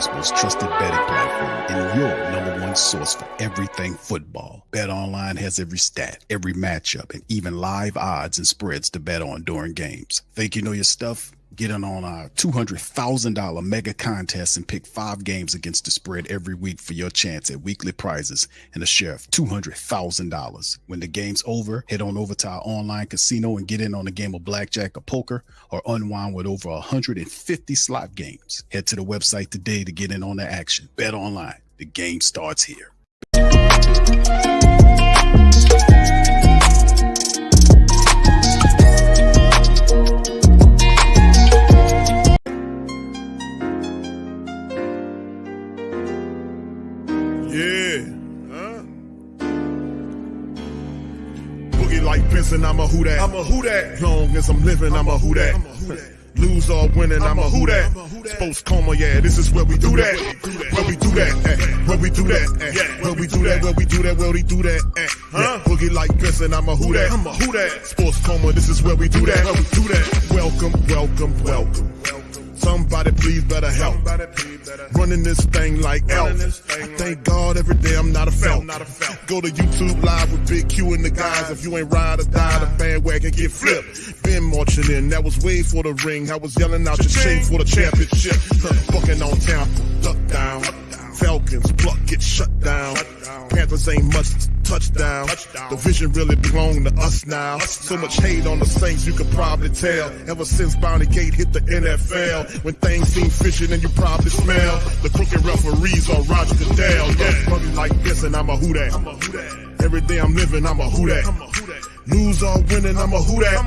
America's most trusted betting platform and your number one source for everything football. BetOnline has every stat, every matchup, and even live odds and spreads to bet on during games. Think you know your stuff? Get in on our $200,000 mega contest and pick 5 games against the spread every week for your chance at weekly prizes and a share of $200,000. When the game's over, head on over to our online casino and get in on a game of blackjack or poker or unwind with over 150 slot games. Head to the website today to get in on the action. Bet online. The game starts here. Like Benson, I'm a who that. I'm a who that. Long as I'm living, I'm a who that. Lose or winning, I'm a who that. Sports coma, yeah, this is where we do that. Where we do that, where we do that, where we do that, where we do that, where we do that. Boogie like Benson, I'm a who that. I'm a who that. Sports coma, this is where we do that. Where we do that. Welcome, welcome, welcome. Somebody please better help. Running this thing like Elf. I thank God every day I'm not a felt. Go to YouTube Live with Big Q and the guys. If you ain't ride or die, the bandwagon get flipped. Been marching in, that was way for the ring. I was yelling out your shame for the championship. Bucking on Tampa, duck down. Falcons, pluck, get shut down. Panthers ain't much touchdown. The vision really belong to us now. So much hate on the Saints, you could probably tell. Ever since Bounty Gate hit the NFL, when things seem fishy, then you probably smell the crooked referees on Roger Goodell. Yeah, probably like this, and I'm a who that. Every day I'm living, I'm a who that. Lose or winning, I'm a who that.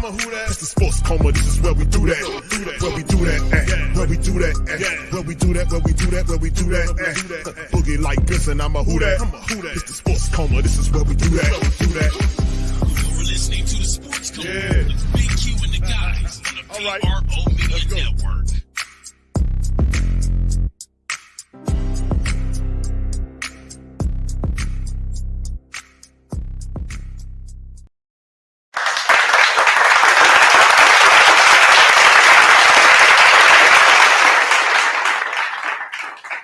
It's the sports coma, this is where we do that. Where we do that, where we do that, where we do that, where we do that, where we do that. Boogie like Benson, I'm a who that. It's the sports coma, this is where we do that. You're listening to the sports coma with Big Q and the guys on the PRO Media Network.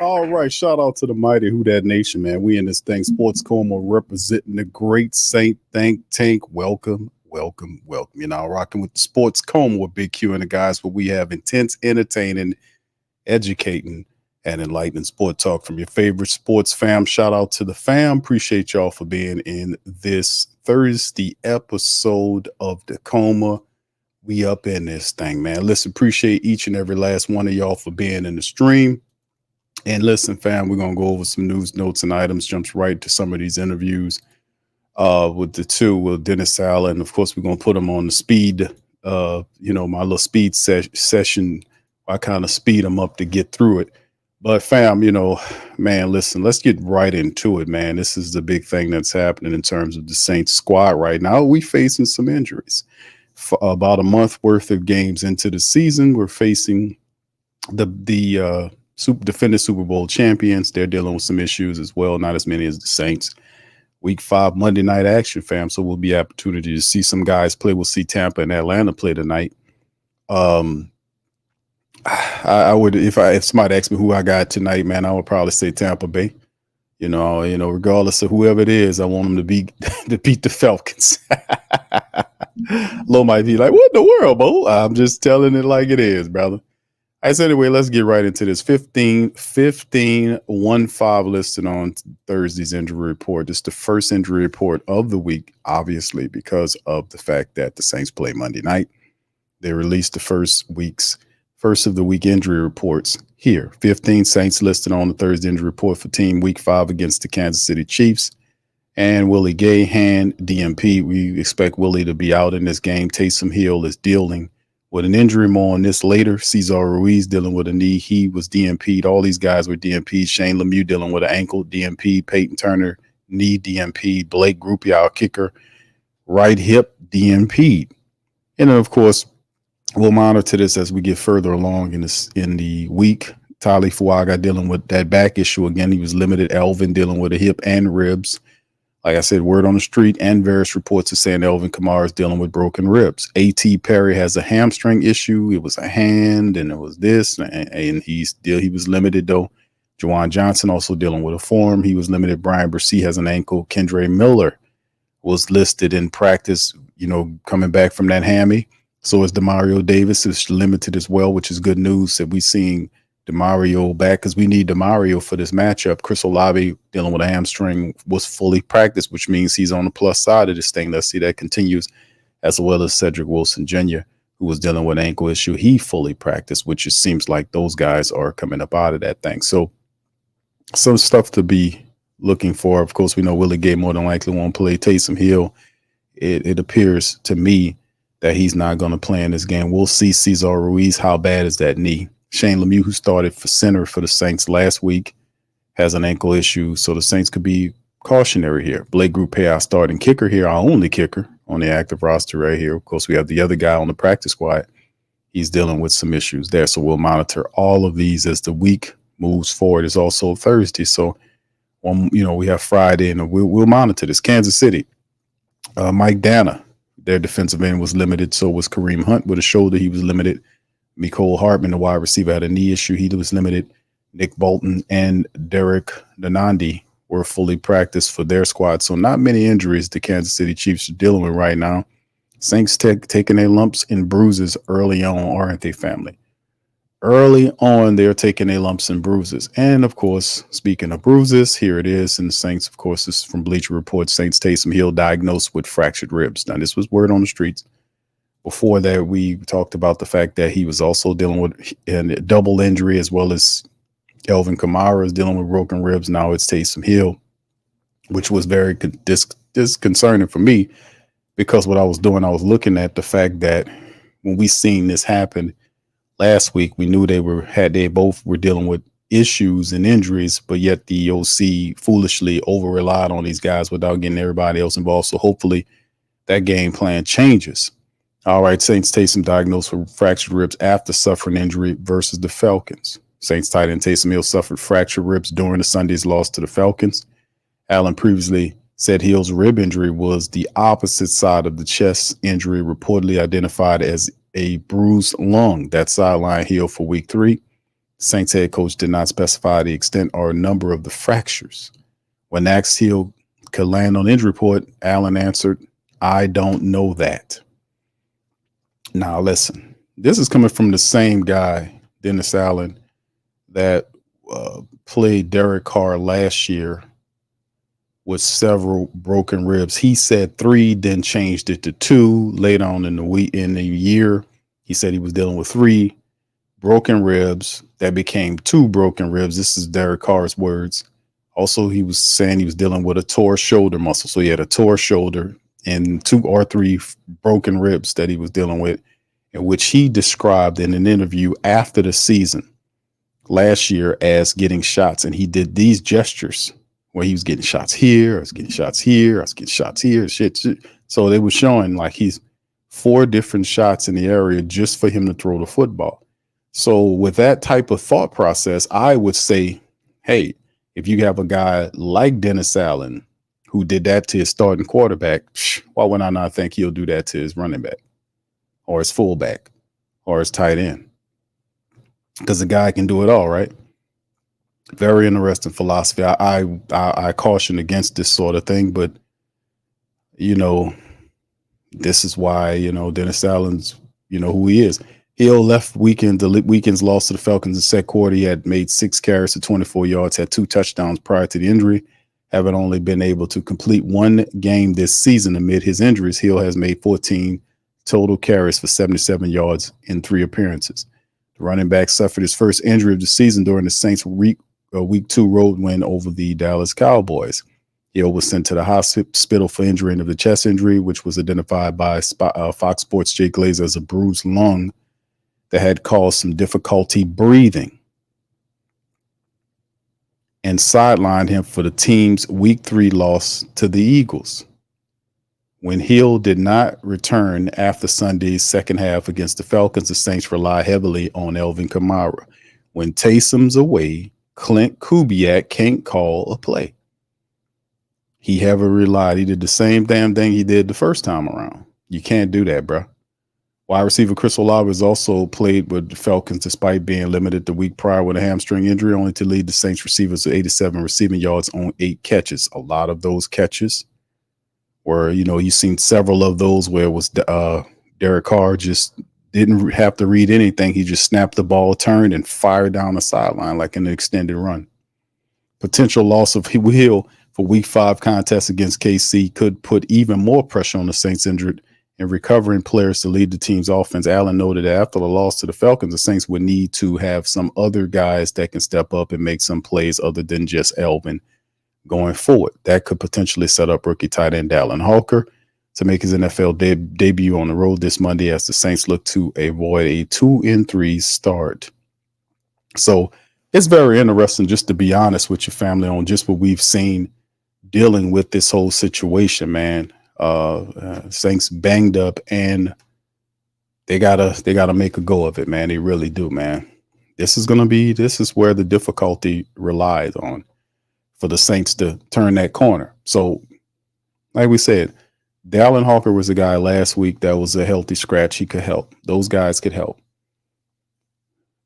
All right, shout out to the mighty Who Dat Nation, man. We in this thing, Sports Coma, representing the great Saint Think Tank. Welcome, welcome, welcome. You're now rocking with the Sports Coma with Big Q and the guys, where we have intense, entertaining, educating, and enlightening sport talk from your favorite sports fam. Shout out to the fam. Appreciate y'all for being in this Thursday episode of the Coma. We up in this thing, man. Listen, appreciate each and every last one of y'all for being in the stream. And listen, fam, we're going to go over some news, notes, and items, jumps right to some of these interviews with Dennis Allen. Of course, we're going to put them on the speed, my little speed session. I kind of speed them up to get through it. But fam, man, listen, let's get right into it, man. This is the big thing that's happening in terms of the Saints squad right now. We facing some injuries. For about a month worth of games into the season, we're facing the defending Super Bowl champions. They're dealing with some issues as well, not as many as the Saints. Week 5 Monday night action, fam. So we'll be opportunity to see some guys play. We'll see Tampa and Atlanta play tonight. I would, if somebody asked me who I got tonight, man, I would probably say Tampa Bay. Regardless of whoever it is, I want them to beat the Falcons. Lo might be like, what in the world, Bo? I'm just telling it like it is, brother. All right, so anyway, let's get right into this. 15 listed on Thursday's injury report. This is the first injury report of the week, obviously, because of the fact that the Saints play Monday night. They released the first of the week injury reports here. 15 Saints listed on the Thursday injury report for team week 5 against the Kansas City Chiefs. And Willie Gay, hand, DMP. We expect Willie to be out in this game. Taysom Hill is dealing with an injury. More on this later. Cesar Ruiz dealing with a knee. He was DMP'd. All these guys were DMP'd. Shane Lemieux dealing with an ankle, DMP. Peyton Turner, knee, DMP. Blake Grupe, our kicker, right hip, DMP'd. And then, of course, we'll monitor this as we get further along in the week. Tali Fuaga dealing with that back issue again. He was limited. Elvin dealing with a hip and ribs. Like I said, word on the street and various reports are saying Elvin Kamara is dealing with broken ribs. A.T. Perry has a hamstring issue. It was a hand and it was this, and he was limited though. Juwan Johnson also dealing with a form. He was limited. Brian Bursey has an ankle. Kendre Miller was listed in practice, coming back from that hammy. So is Demario Davis is limited as well, which is good news that we're seeing Demario back because we need Demario for this matchup. Chris Olave dealing with a hamstring was fully practiced, which means he's on the plus side of this thing. Let's see that continues, as well as Cedric Wilson Jr., who was dealing with an ankle issue. He fully practiced, which it seems like those guys are coming up out of that thing. So some stuff to be looking for. Of course, we know Willie Gay more than likely won't play. Taysom Hill, it appears to me that he's not going to play in this game. We'll see. Cesar Ruiz, how bad is that knee? Shane Lemieux, who started for center for the Saints last week, has an ankle issue, so the Saints could be cautionary here. Blake Grupe, our starting kicker here, our only kicker on the active roster right here. Of course, we have the other guy on the practice squad. He's dealing with some issues there, so we'll monitor all of these as the week moves forward. It's also Thursday, so we have Friday, and we'll monitor this. Kansas City, Mike Danna, their defensive end was limited. So was Kareem Hunt with a shoulder. He was limited. Mecole Hardman, the wide receiver, had a knee issue. He was limited. Nick Bolton and Derek Nanandi were fully practiced for their squad. So not many injuries the Kansas City Chiefs are dealing with right now. Saints taking their lumps and bruises early on, aren't they, family? Early on, they're taking their lumps and bruises. And, of course, speaking of bruises, here it is. And the Saints, of course, this is from Bleacher Report. Saints Taysom Hill diagnosed with fractured ribs. Now, this was word on the streets. Before that, we talked about the fact that he was also dealing with a double injury, as well as Elvin Kamara is dealing with broken ribs. Now it's Taysom Hill, which was very disconcerting for me, because what I was doing, I was looking at the fact that when we seen this happen last week, we knew they both were dealing with issues and injuries, but yet the OC foolishly over relied on these guys without getting everybody else involved. So hopefully that game plan changes. All right, Saints Taysom diagnosed with fractured ribs after suffering injury versus the Falcons. Saints tight end Taysom Hill suffered fractured ribs during the Sunday's loss to the Falcons. Allen previously said Hill's rib injury was the opposite side of the chest injury, reportedly identified as a bruised lung that sidelined Hill for week 3. Saints head coach did not specify the extent or number of the fractures. When asked Hill could land on the injury report, Allen answered, "I don't know that." Now, listen, this is coming from the same guy, Dennis Allen, that played Derek Carr last year with several broken ribs. He said 3, then changed it to 2 later on in the year. He said he was dealing with 3 broken ribs that became 2 broken ribs. This is Derek Carr's words. Also, he was saying he was dealing with a tore shoulder muscle. So he had a tore shoulder and 2 or 3 broken ribs that he was dealing with, in which he described in an interview after the season last year as getting shots. And he did these gestures where he was getting shots here, I was getting shots here, I was getting shots here, shit. So they were showing like he's 4 different shots in the area just for him to throw the football. So with that type of thought process, I would say, hey, if you have a guy like Dennis Allen who did that to his starting quarterback, why would I not think he'll do that to his running back or his fullback or his tight end? Because the guy can do it all, right? Very interesting philosophy. I caution against this sort of thing, but this is why Dennis Allen's who he is. Hill left the weekend's loss to the Falcons in second quarter. He had made 6 carries for 24 yards, had 2 touchdowns prior to the injury. Having only been able to complete 1 game this season amid his injuries, Hill has made 14 total carries for 77 yards in 3 appearances. The running back suffered his first injury of the season during the Saints' week 2 road win over the Dallas Cowboys. Hill was sent to the hospital for injury of the chest injury, which was identified by Fox Sports' Jay Glazer as a bruised lung that had caused some difficulty breathing and sidelined him for the team's week 3 loss to the Eagles. When Hill did not return after Sunday's second half against the Falcons, the Saints rely heavily on Elvin Kamara. When Taysom's away, Clint Kubiak can't call a play. He did the same damn thing he did the first time around. You can't do that, bro. Wide receiver Chris Olave has also played with the Falcons despite being limited the week prior with a hamstring injury, only to lead the Saints receivers to 87 receiving yards on 8 catches. A lot of those catches where, you've seen several of those where it was Derek Carr just didn't have to read anything. He just snapped the ball, turned, and fired down the sideline like an extended run. Potential loss of Hill for Week 5 contest against KC could put even more pressure on the Saints injured and recovering players to lead the team's offense. Allen noted that after the loss to the Falcons, the Saints would need to have some other guys that can step up and make some plays other than just Elvin going forward. That could potentially set up rookie tight end Dallin Hawker to make his NFL debut on the road this Monday as the Saints look to avoid a 2-3 start. So it's very interesting, just to be honest with your family, on just what we've seen dealing with this whole situation, man. Saints banged up, and they gotta make a go of it, man. They really do, man. This is where the difficulty relies on for the Saints to turn that corner. So, like we said, Dallin Hawker was a guy last week that was a healthy scratch. He could help. Those guys could help.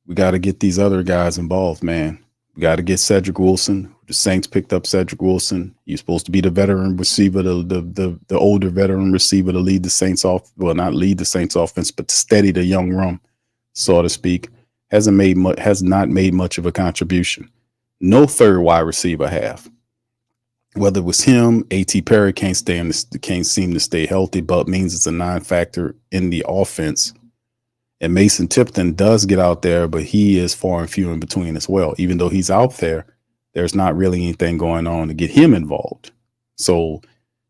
We got to get these other guys involved, man. We got to get Cedric Wilson. The Saints picked up Cedric Wilson. He's supposed to be the veteran receiver, the older veteran receiver to lead the Saints off. Well, not lead the Saints offense, but to steady the young rum, so to speak. Has not made much of a contribution. No third wide receiver have. Whether it was him, A.T. Perry can't seem to stay healthy, but means it's a non-factor in the offense. And Mason Tipton does get out there, but he is far and few in between as well. Even though he's out there, there's not really anything going on to get him involved. So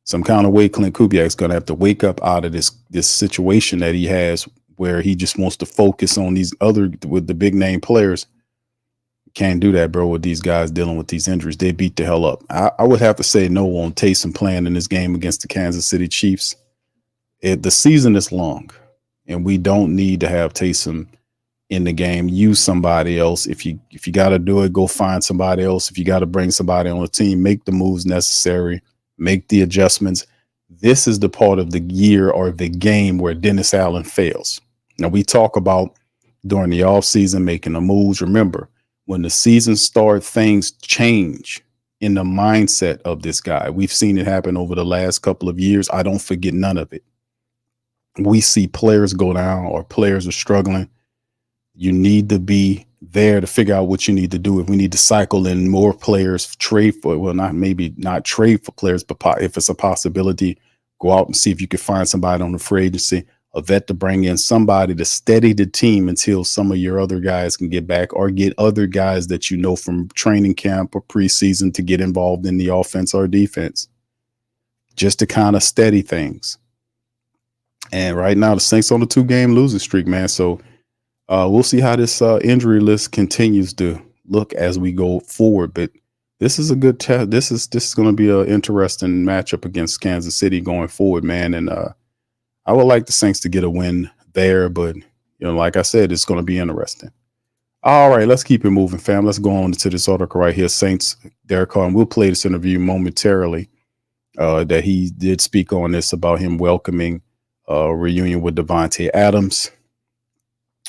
some kind of way Clint Kubiak's going to have to wake up out of this situation that he has where he just wants to focus on with the big name players. Can't do that, bro, with these guys dealing with these injuries. They beat the hell up. I would have to say no on Taysom playing in this game against the Kansas City Chiefs. The season is long, and we don't need to have Taysom in the game. Use somebody else. If you got to do it, go find somebody else. If you got to bring somebody on the team, make the moves necessary, make the adjustments. This is the part of the year or the game where Dennis Allen fails. Now, we talk about during the offseason making the moves. Remember, when the season starts, things change in the mindset of this guy. We've seen it happen over the last couple of years. I don't forget none of it. We see players go down or players are struggling. You need to be there to figure out what you need to do. If we need to cycle in more players, trade for, well, not trade for players, but if it's a possibility, go out and see if you can find somebody on the free agency, a vet to bring in, somebody to steady the team until some of your other guys can get back, or get other guys that you know from training camp or preseason to get involved in the offense or defense, just to kind of steady things. And right now, the Saints on a 2-game losing streak, man. So we'll see how this injury list continues to look as we go forward. But this is a good test. This is going to be an interesting matchup against Kansas City going forward, man. And I would like the Saints to get a win there, but like I said, it's going to be interesting. All right, let's keep it moving, fam. Let's go on to this article right here. Saints, Derek Carr, and we'll play this interview momentarily. That he did speak on this about him welcoming a reunion with Davante Adams.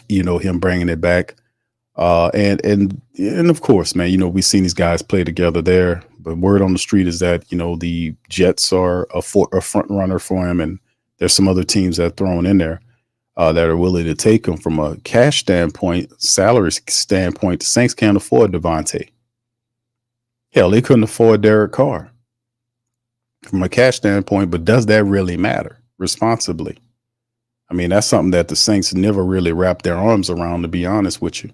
Him bringing it back, and of course, man, we've seen these guys play together there. But word on the street is that the Jets are a front runner for him, and there's some other teams that are thrown in there that are willing to take him. From a cash standpoint, salary standpoint, the Saints can't afford Davante. Hell, they couldn't afford Derek Carr from a cash standpoint, but does that really matter responsibly? I mean, that's something that the Saints never really wrapped their arms around, to be honest with you.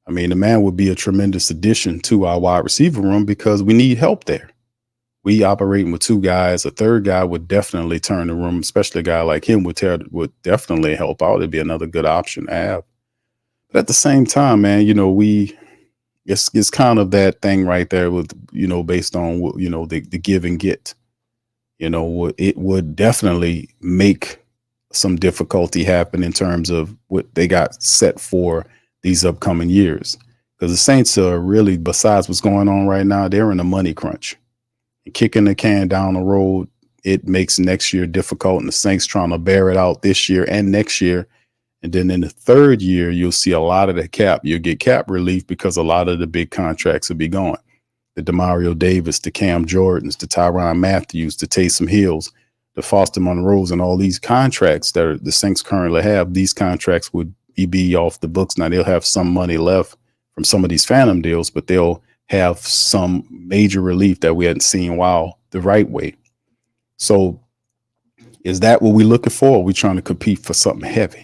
I mean, the man would be a tremendous addition to our wide receiver room because we need help there. We operating with 2 guys. A third guy would definitely turn the room, especially a guy like him would definitely help out. It'd be another good option to have. But at the same time, man, it's kind of that thing right there with, based on, the give and get. It would definitely make some difficulty happen in terms of what they got set for these upcoming years. Because the Saints are really, besides what's going on right now, they're in a money crunch. Kicking the can down the road, it makes next year difficult, and the Saints trying to bear it out this year and next year And then in the third year, you'll see a lot of the cap. You'll get cap relief because a lot of the big contracts will be gone. The Demario Davis, the Cam Jordans, the Tyrann Matthews, the Taysom Hills, the Foster Monroes, and all these contracts that the Saints currently have, these contracts would be off the books. Now they'll have some money left from some of these phantom deals, but they'll have some major relief that we hadn't seen the right way. So is that what we're looking for? Are we trying to compete for something heavy?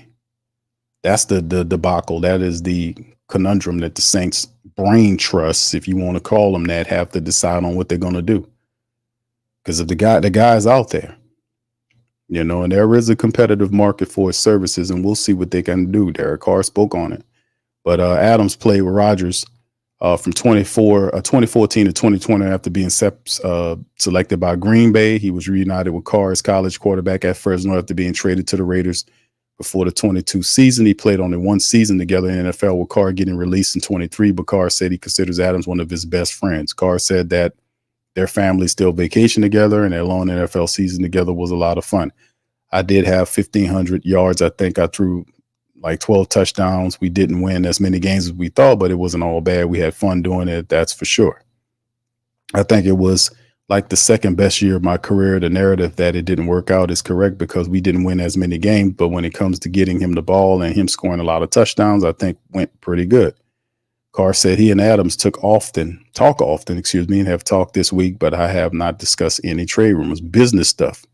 That's the debacle. That is the conundrum that the Saints brain trusts, if you want to call them that, have to decide on what they're going to do. Because if the guy's out there, and there is a competitive market for his services, and we'll see what they can do. Derek Carr spoke on it. But Adams played with Rodgers from 2014 to 2020 after being selected by Green Bay. He was reunited with Carr as college quarterback at Fresno after being traded to the Raiders before the 22 season. He played only one season together in the NFL, with Carr getting released in 23, but Carr said he considers Adams one of his best friends. Carr said that their families still vacation together, and their long NFL season together was a lot of fun. I did have 1,500 yards. I think I threw like 12 touchdowns. We didn't win as many games as we thought, but it wasn't all bad. We had fun doing it. That's for sure. I think it was like the second best year of my career. The narrative that it didn't work out is correct because we didn't win as many games. But when it comes to getting him the ball and him scoring a lot of touchdowns, I think went pretty good. Carr said he and Adams talk often, and have talked this week, but I have not discussed any trade rumors, business stuff.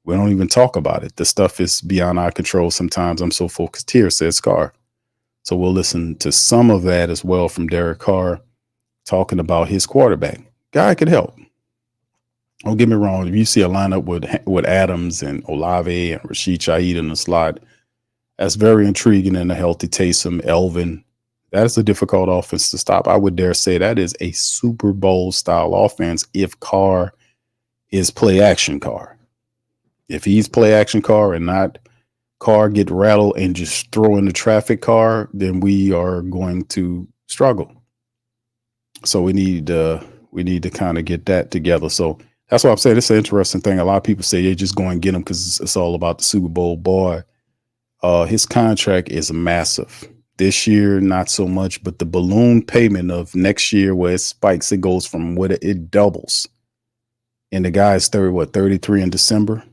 We don't even talk about it. The stuff is beyond our control. Sometimes I'm so focused here, says Carr. So we'll listen to some of that as well from Derek Carr talking about his quarterback. Guy could help. Don't get me wrong. If you see a lineup with Adams and Olave and Rashid Shaheed in the slot, that's very intriguing, and a healthy Taysom, Elvin. That is a difficult offense to stop. I would dare say that is a Super Bowl style offense if Carr is play action Carr. If he's play action Carr and not Carr get rattled and just throw in the traffic Carr, then we are going to struggle. So we need to kind of get that together. So that's what I'm saying. It's an interesting thing. A lot of people say they just go and get him because it's all about the Super Bowl. Boy, his contract is massive. This year, not so much, but the balloon payment of next year where it spikes, it goes from what it doubles. And the guy is 33 in December.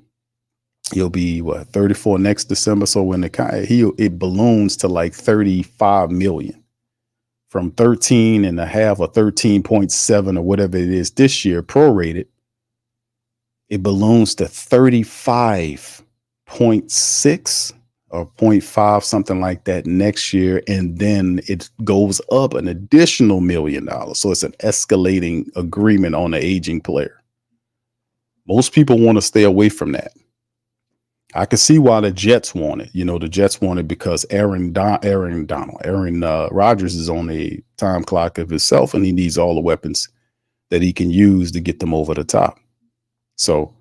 He'll be 34 next December. So when it balloons to like 35 million from 13 and a half or 13.7 or whatever it is this year, prorated, it balloons to 35.6 or 0.5, something like that next year. And then it goes up an additional $1 million. So it's an escalating agreement on the aging player. Most people want to stay away from that. I can see why the Jets want it. The Jets want it because Aaron Rodgers is on a time clock of himself, and he needs all the weapons that he can use to get them over the top. So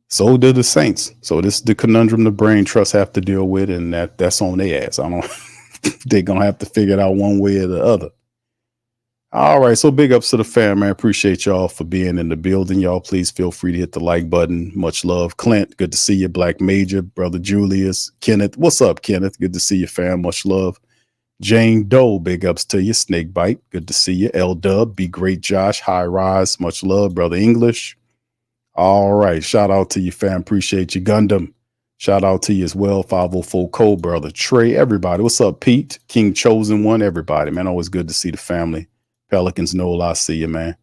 do the Saints. So this is the conundrum the brain trusts have to deal with, and that's on their ass. They're going to have to figure it out one way or the other. All right. So big ups to the fam, man. Appreciate y'all for being in the building. Y'all, please feel free to hit the like button. Much love. Clint, good to see you. Black Major, brother Julius, Kenneth. What's up, Kenneth? Good to see you, fam. Much love. Jane Doe, big ups to you. Snake Bite, good to see you. L Dub, be great, Josh. High Rise, much love, brother English. All right. Shout out to you, fam. Appreciate you. Gundam, shout out to you as well. 504 Cole, brother Trey, everybody. What's up, Pete? King Chosen One, everybody, man. Always good to see the family. Pelicans, Noel, I see you, man.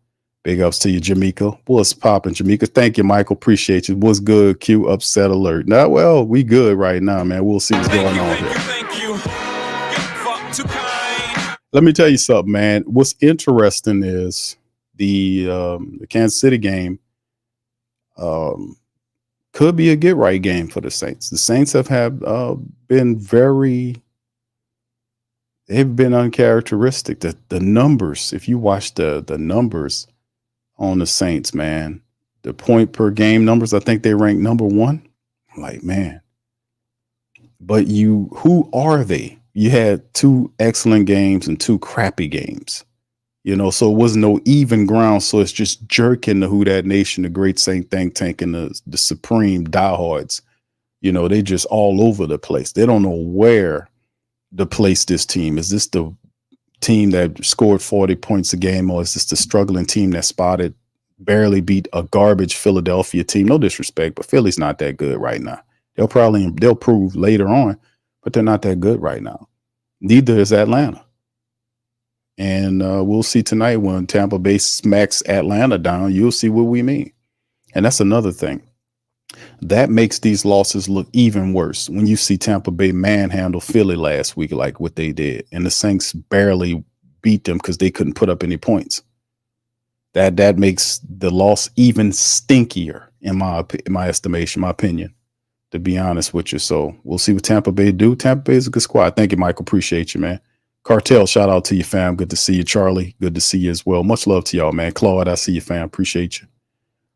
Big ups to you, Jamaica. What's popping, Jamaica? Thank you, Michael. Appreciate you. What's good? Q, upset alert. Now, well, we good right now, man. We'll see what's going on here. Thank you. Fuck too kind. Let me tell you something, man. What's interesting is the Kansas City game could be a get right game for the Saints. The Saints have been they've been uncharacteristic. The numbers, if you watch the numbers on the Saints, man, the point per game numbers, I think they rank number one. I'm like, man, but who are they? You had 2 excellent games and 2 crappy games, so it was no even ground. So it's just jerking the Who Dat Nation, the great Saint think tank, and the supreme diehards. They just all over the place. They don't know where to place this team? Is this the team that scored 40 points a game, or is this the struggling team that barely beat a garbage Philadelphia team? No disrespect, but Philly's not that good right now. They'll prove later on, but they're not that good right now. Neither is Atlanta. And we'll see tonight when Tampa Bay smacks Atlanta down. You'll see what we mean. And that's another thing. That makes these losses look even worse when you see Tampa Bay manhandle Philly last week like what they did. And the Saints barely beat them because they couldn't put up any points. That makes the loss even stinkier in my estimation, my opinion, to be honest with you. So we'll see what Tampa Bay do. Tampa Bay is a good squad. Thank you, Michael. Appreciate you, man. Cartel, shout out to you, fam. Good to see you. Charlie, good to see you as well. Much love to y'all, man. Claude, I see you, fam. Appreciate you.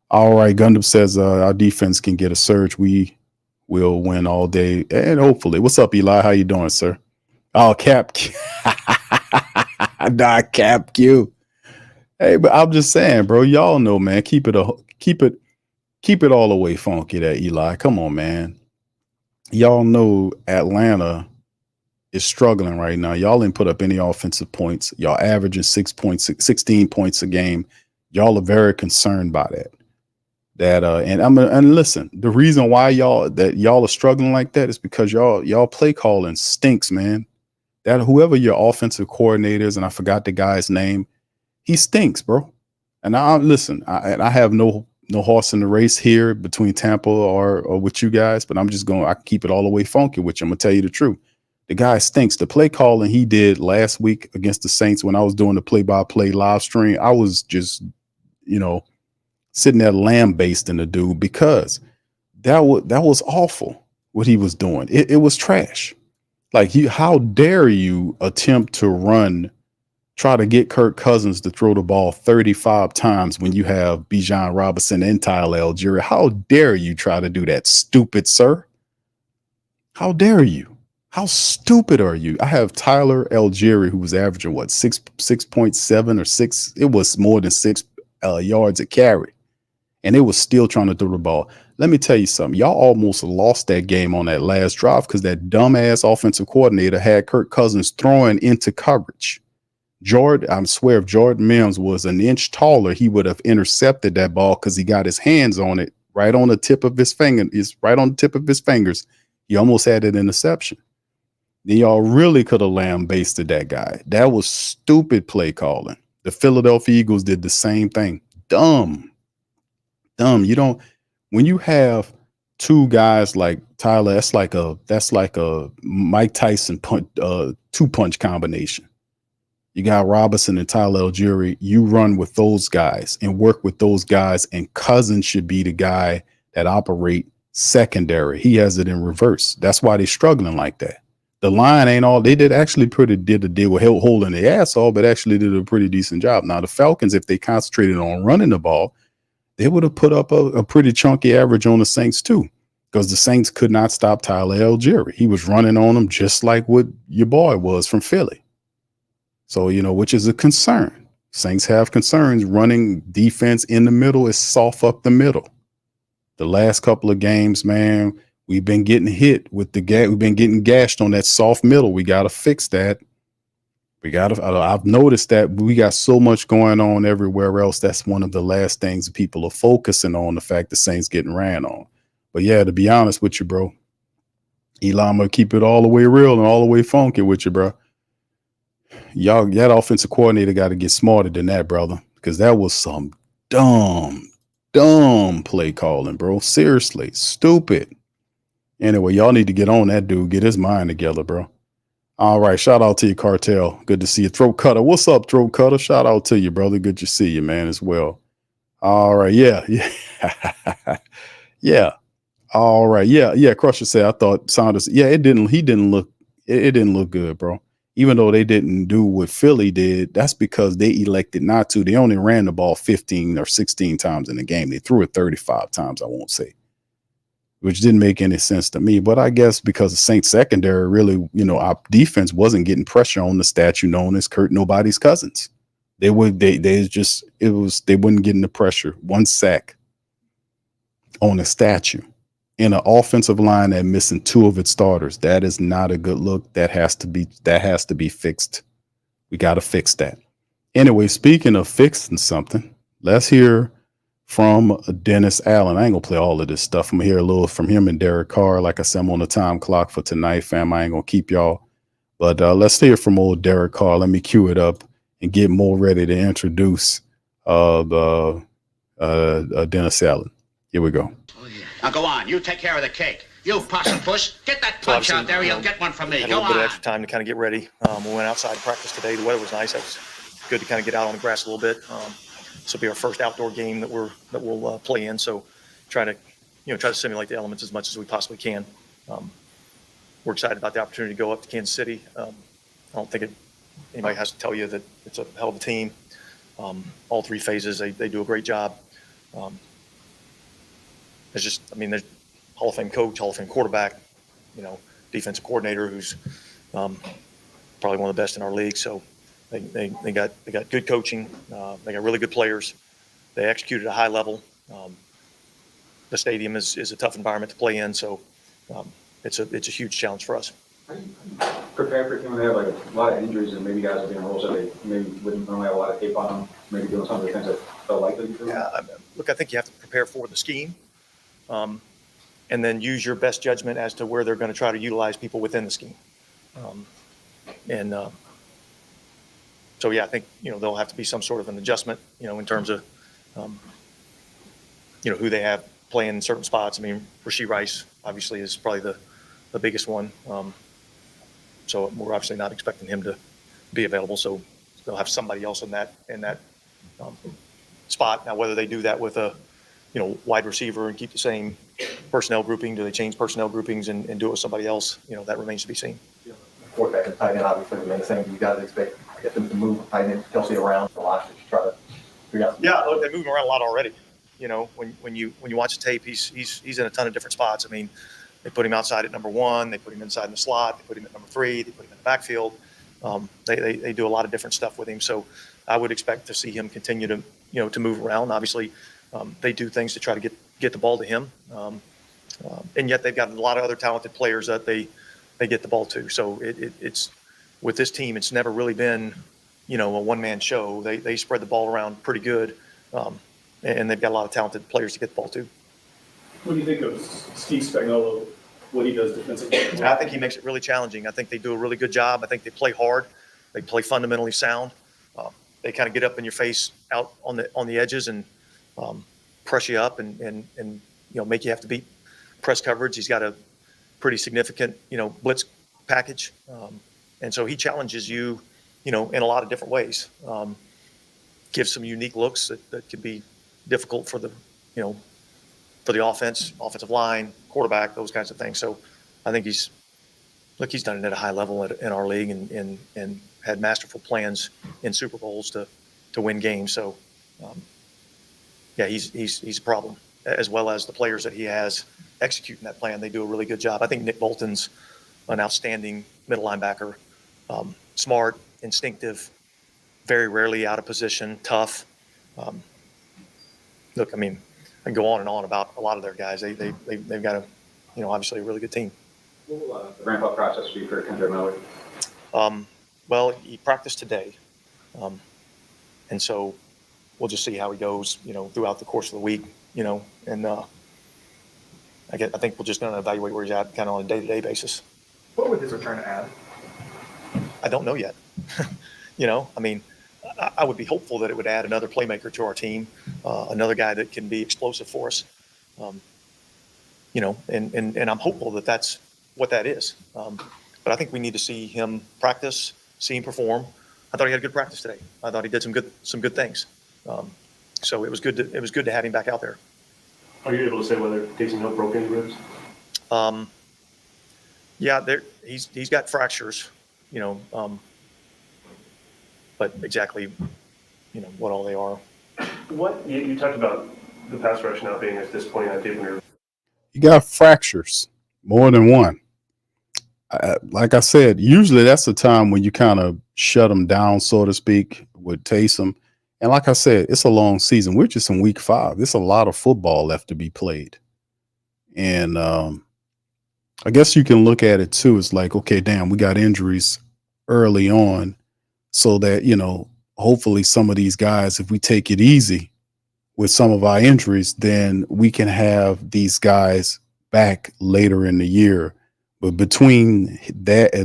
All right, Gundam says our defense can get a surge. We will win all day, and hopefully. What's up, Eli? How you doing, sir? Oh, Cap Q. Nah, Cap Q. Hey, but I'm just saying, bro. Y'all know, man. Keep it all the way funky, that Eli. Come on, man. Y'all know Atlanta is struggling right now. Y'all didn't put up any offensive points. Y'all averaging 16 points a game. Y'all are very concerned by that. And listen, the reason why y'all are struggling like that is because y'all play calling stinks, man. That whoever your offensive coordinator is, and I forgot the guy's name, he stinks, bro. And I have no horse in the race here between Tampa or with you guys, but I keep it all the way funky with you. I'm gonna tell you the truth. The guy stinks. The play calling he did last week against the Saints when I was doing the play-by-play live stream, I was just, sitting there lambasting the dude because that was awful what he was doing. It was trash. Like, how dare you attempt to try to get Kirk Cousins to throw the ball 35 times when you have Bijan Robinson and Tyler Algieri? How dare you try to do that, stupid sir? How dare you? How stupid are you? I have Tyler Algieri, who was averaging 6.7 or 6. It was more than 6 yards a carry. And they was still trying to throw the ball. Let me tell you something. Y'all almost lost that game on that last drive because that dumbass offensive coordinator had Kirk Cousins throwing into coverage. I swear, if Jordan Mims was an inch taller, he would have intercepted that ball because he got his hands on it right on the tip of his finger. It's right on the tip of his fingers. He almost had an interception. Then y'all really could have lambasted that guy. That was stupid play calling. The Philadelphia Eagles did the same thing. Dumb. When you have two guys like Tyler, that's like a Mike Tyson two-punch combination. You got Robinson and Tyler Algieri. You run with those guys and work with those guys, and Cousins should be the guy that operate secondary. He has it in reverse. That's why they're struggling like that. The line ain't all. They did a deal with holding their ass off, but actually did a pretty decent job. Now the Falcons, if they concentrated on running the ball, they would have put up a pretty chunky average on the Saints too, because the Saints could not stop Tyler Algieri. He was running on them just like what your boy was from Philly. So, which is a concern. Saints have concerns. Running defense in the middle is soft up the middle. The last couple of games, man, we've been getting hit with we've been getting gashed on that soft middle. We got to fix that. I've noticed that we got so much going on everywhere else. That's one of the last things people are focusing on, the fact the Saints getting ran on. But yeah, to be honest with you, bro, Eli, I'm going to keep it all the way real and all the way funky with you, bro. That offensive coordinator got to get smarter than that, brother, because that was some dumb play calling, bro. Seriously, stupid. Anyway, y'all need to get on that dude, get his mind together, bro. All right, shout out to you, Cartel. Good to see you. Throat Cutter, what's up, Throat Cutter? Shout out to you, brother. Good to see you, man, as well. All right, yeah. Yeah. All right, yeah. Crusher said, I thought Saunders, he didn't look good, bro. Even though they didn't do what Philly did, that's because they elected not to. They only ran the ball 15 or 16 times in the game. They threw it 35 times, I won't say, which didn't make any sense to me. But I guess because the Saints secondary really, our defense wasn't getting pressure on the statue known as Kurt Nobody's Cousins. They wouldn't getting the pressure. One sack on the statue. in an offensive line that missing 2 of its starters. That is not a good look. That has to be fixed. We got to fix that. Anyway, speaking of fixing something, let's hear from Dennis Allen. I ain't gonna play all of this stuff. I'm gonna hear a little from him and Derek Carr. Like I said, I'm on the time clock for tonight, fam. I ain't gonna keep y'all. But let's hear from old Derek Carr. Let me cue it up and get more ready to introduce Dennis Allen. Here we go. Now go on. You take care of the cake. You possum puss. Get that punch out there. You'll get one from me. Had Go a little bit of on. extra time to kind of get ready. We went outside to practice today. The weather was nice. That was good to kind of get out on the grass a little bit. This will be our first outdoor game that we'll play in. So try to simulate the elements as much as we possibly can. We're excited about the opportunity to go up to Kansas City. I don't think anybody has to tell you that it's a hell of a team. All 3 phases, they do a great job. There's Hall of Fame coach, Hall of Fame quarterback, defensive coordinator who's probably one of the best in our league. So they got good coaching. They got really good players. They execute at a high level. The stadium is a tough environment to play in. So it's a huge challenge for us. How do you prepare for a team when they have like a lot of injuries and maybe guys will be in roles that they maybe wouldn't normally have a lot of tape on them, maybe doing some of the things that felt likely for them? Yeah, look, I think you have to prepare for the scheme, and then use your best judgment as to where they're going to try to utilize people within the scheme. So yeah, I think there'll have to be some sort of an adjustment, in terms of who they have playing in certain spots. I mean, Rashee Rice obviously is probably the biggest one. So we're obviously not expecting him to be available. So they'll have somebody else in that spot. Now, whether they do that with a wide receiver and keep the same personnel grouping, do they change personnel groupings and do it with somebody else? That remains to be seen. Quarterback and tight end, obviously the main thing. You got to expect them to move tight end Kelsey around a lot to try to figure out. Yeah, look, they move him around a lot already. When you watch the tape, he's in a ton of different spots. I mean, they put him outside at number 1, they put him inside in the slot, they put him at number 3, they put him in the backfield. They do a lot of different stuff with him. So I would expect to see him continue to move around. Obviously, they do things to try to get the ball to him, and yet they've got a lot of other talented players that they get the ball to. So it's with this team, it's never really been a one-man show. They spread the ball around pretty good, and they've got a lot of talented players to get the ball to. What do you think of Steve Spagnuolo, what he does defensively? I think he makes it really challenging. I think they do a really good job. I think they play hard. They play fundamentally sound. They kind of get up in your face out on the edges and press you up and make you have to beat press coverage. He's got a pretty significant blitz package, and so he challenges you in a lot of different ways. Gives some unique looks that could be difficult for the offensive line, quarterback, those kinds of things. So I think he's done it at a high level in our league and had masterful plans in Super Bowls to win games. So he's a problem, as well as the players that he has executing that plan. They do a really good job. I think Nick Bolton's an outstanding middle linebacker, smart, instinctive, very rarely out of position, tough. Look, I mean, I can go on and on about a lot of their guys. They've got obviously a really good team. What will the ramp-up process be for Kendra Miller? Well, he practiced today, and so we'll just see how he goes, throughout the course of the week, and I think we're just going to evaluate where he's at kind of on a day-to-day basis. What would his return add? I don't know yet. I mean, I would be hopeful that it would add another playmaker to our team, another guy that can be explosive for us, and I'm hopeful that that's what that is. But I think we need to see him practice, see him perform. I thought he had a good practice today. I thought he did some good things. So it was good to have him back out there. Are you able to say whether Taysom Hill broke any ribs? Yeah, he's got fractures, but exactly, what all they are. What you talked about the pass rush not being at this point, I think You got fractures, more than one. Like I said, usually that's the time when you kind of shut them down, so to speak, with Taysom. And like I said, it's a long season. We're just in week 5. There's a lot of football left to be played. And I guess you can look at it too. It's like, okay, damn, we got injuries early on, so that, hopefully some of these guys, if we take it easy with some of our injuries, then we can have these guys back later in the year. But between that,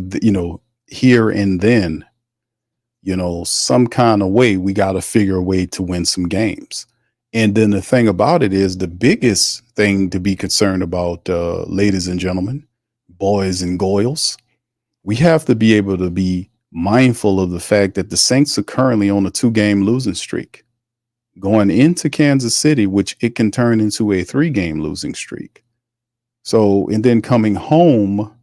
here and then, some kind of way, we got to figure a way to win some games. And then the thing about it is, the biggest thing to be concerned about, ladies and gentlemen, boys and girls, we have to be able to be mindful of the fact that the Saints are currently on a 2-game losing streak going into Kansas City, which it can turn into a 3-game losing streak. So, and then coming home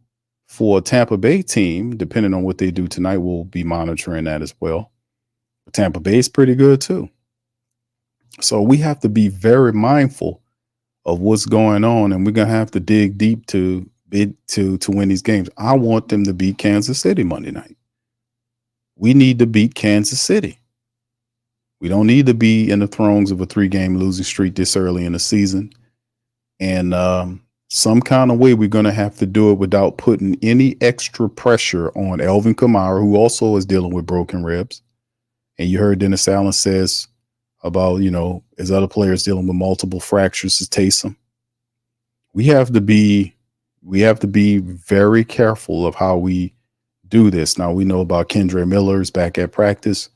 for a Tampa Bay team, depending on what they do tonight, we'll be monitoring that as well. Tampa Bay is pretty good too. So we have to be very mindful of what's going on, and we're going to have to dig deep to win these games. I want them to beat Kansas City Monday night. We need to beat Kansas City. We don't need to be in the throes of a 3-game losing streak this early in the season. And some kind of way, we're going to have to do it without putting any extra pressure on Alvin Kamara, who also is dealing with broken ribs. And you heard Dennis Allen says about, his other players dealing with multiple fractures, is Taysom. We have to be very careful of how we do this. Now, we know about Kendre Miller's back at practice.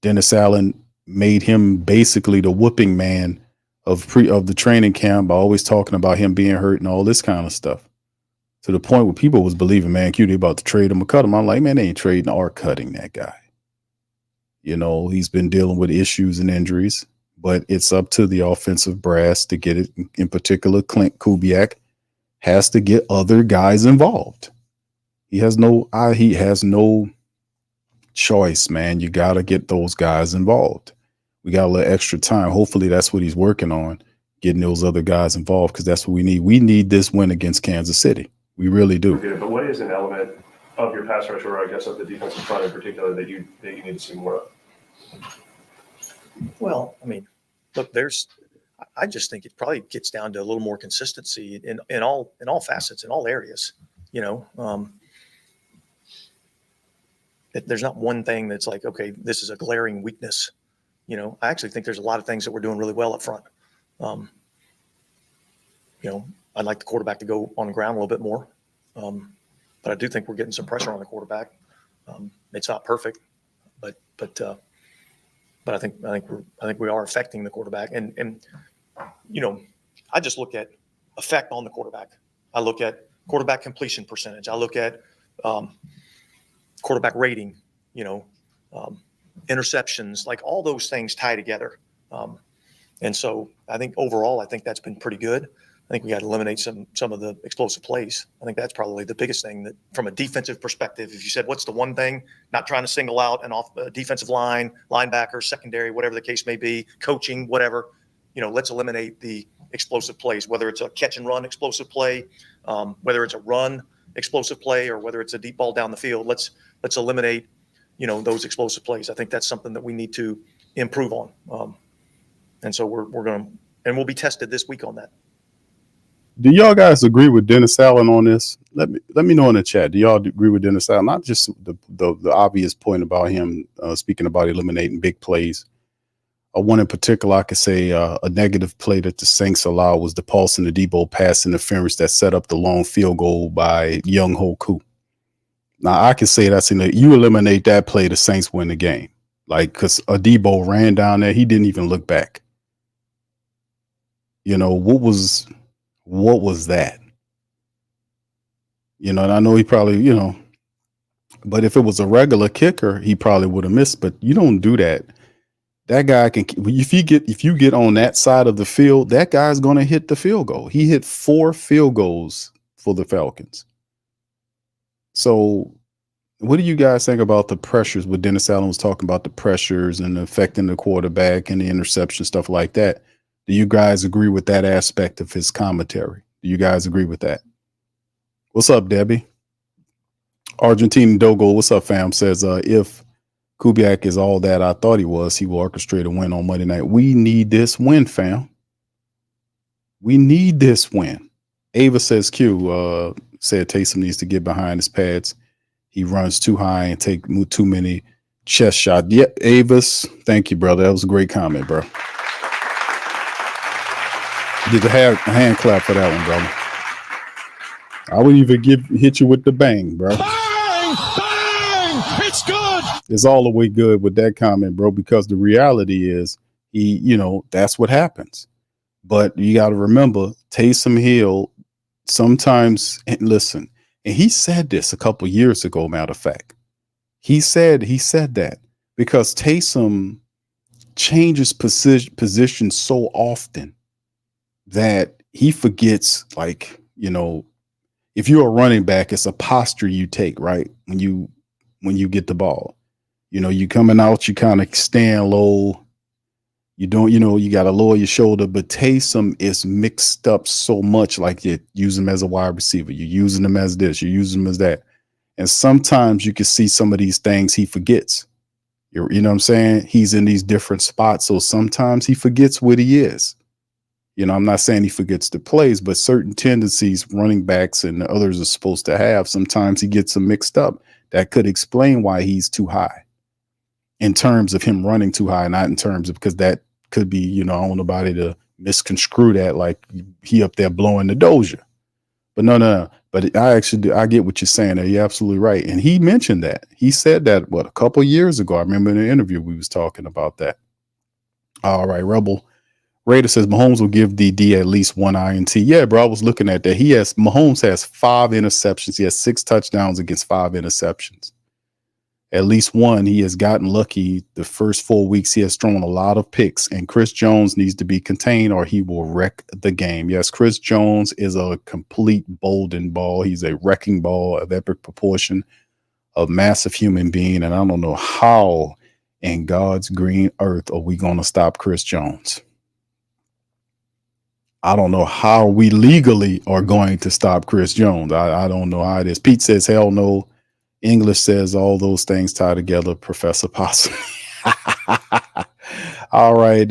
Dennis Allen made him basically the whooping man of the training camp by always talking about him being hurt and all this kind of stuff, to the point where people was believing, man, they about to trade him or cut him. I'm like, man, they ain't trading or cutting that guy. He's been dealing with issues and injuries, but it's up to the offensive brass to get it. In particular, Clint Kubiak has to get other guys involved. He has no choice, man. You got to get those guys involved. We got a little extra time. Hopefully that's what he's working on, getting those other guys involved, because that's what we need. We need this win against Kansas City. We really do. Okay, but what is an element of your pass rush, or I guess of the defensive front in particular, that you need to see more of? Well, I mean, look, I just think it probably gets down to a little more consistency in all facets, in all areas. There's not one thing that's like, okay, this is a glaring weakness. I actually think there's a lot of things that we're doing really well up front. I'd like the quarterback to go on the ground a little bit more. But I do think we're getting some pressure on the quarterback. It's not perfect, but I think we are affecting the quarterback. And I just look at effect on the quarterback. I look at quarterback completion percentage. I look at quarterback rating, interceptions, like all those things tie together. And so I think overall, that's been pretty good. I think we got to eliminate some of the explosive plays. I think that's probably the biggest thing, that from a defensive perspective, if you said, what's the one thing, not trying to single out an off defensive line, linebacker, secondary, whatever the case may be, coaching, whatever, let's eliminate the explosive plays, whether it's a catch and run explosive play, whether it's a run explosive play, or whether it's a deep ball down the field. Let's eliminate, those explosive plays. I think that's something that we need to improve on. And so we're going to, and we'll be tested this week on that. Do y'all guys agree with Dennis Allen on this? Let me know in the chat. Do y'all agree with Dennis Allen? Not just the obvious point about him speaking about eliminating big plays. One in particular, I could say a negative play that the Saints allowed was the Paulson to Debo pass interference that set up the long field goal by Young Ho Koo. Now, I can say that's you eliminate that play, the Saints win the game. Like, because Debo ran down there, he didn't even look back. What was that? And I know he probably, but if it was a regular kicker, he probably would have missed. But you don't do that. That guy can, if you get on that side of the field, that guy's going to hit the field goal. He hit 4 field goals for the Falcons. So what do you guys think about the pressures? What Dennis Allen was talking about, the pressures and affecting the quarterback and the interception, stuff like that. Do you guys agree with that aspect of his commentary? Do you guys agree with that? What's up, Debbie? Argentine Dogo, what's up, fam? Says, if Kubiak is all that I thought he was, he will orchestrate a win on Monday night. We need this win, fam. We need this win. Ava says Q said Taysom needs to get behind his pads. He runs too high and take too many chest shots. Yep, Avis, thank you, brother. That was a great comment, bro. Did a hand clap for that one, brother. I would even hit you with the bang, bro. Bang! Bang! It's good! It's all the way good with that comment, bro, because the reality is that's what happens. But you got to remember, Taysom Hill sometimes, and listen, and he said this a couple years ago, matter of fact. He said that because Taysom changes position so often that he forgets, like, if you're a running back, it's a posture you take, right? When you get the ball, you coming out, you kind of stand low. You don't, you got to lower your shoulder, but Taysom is mixed up so much. Like you use him as a wide receiver. You're using him as this, you're using him as that. And sometimes you can see some of these things he forgets. You know what I'm saying? He's in these different spots. So sometimes he forgets what he is. I'm not saying he forgets the plays, but certain tendencies running backs and others are supposed to have, sometimes he gets them mixed up. That could explain why he's too high in terms of him running too high, not in terms of, because that could be, I don't want nobody to misconstrue that like he up there blowing the doja. But no. But I get what you're saying there. You're absolutely right. And he mentioned that. He said that, a couple years ago. I remember in an interview we was talking about that. All right, Rebel Raider says Mahomes will give the D at least one INT. Yeah, bro, I was looking at that. Mahomes has 5 interceptions. He has 6 touchdowns against 5 interceptions. At least one, he has gotten lucky. The first 4 weeks, he has thrown a lot of picks, and Chris Jones needs to be contained or he will wreck the game. Yes, Chris Jones is a complete Bolden ball. He's a wrecking ball of epic proportion, of massive human being, and I don't know how in God's green earth are we going to stop Chris Jones. I don't know how we legally are going to stop Chris Jones. I don't know how it is. Pete says, hell no. English says all those things tie together, Professor Possum. All right.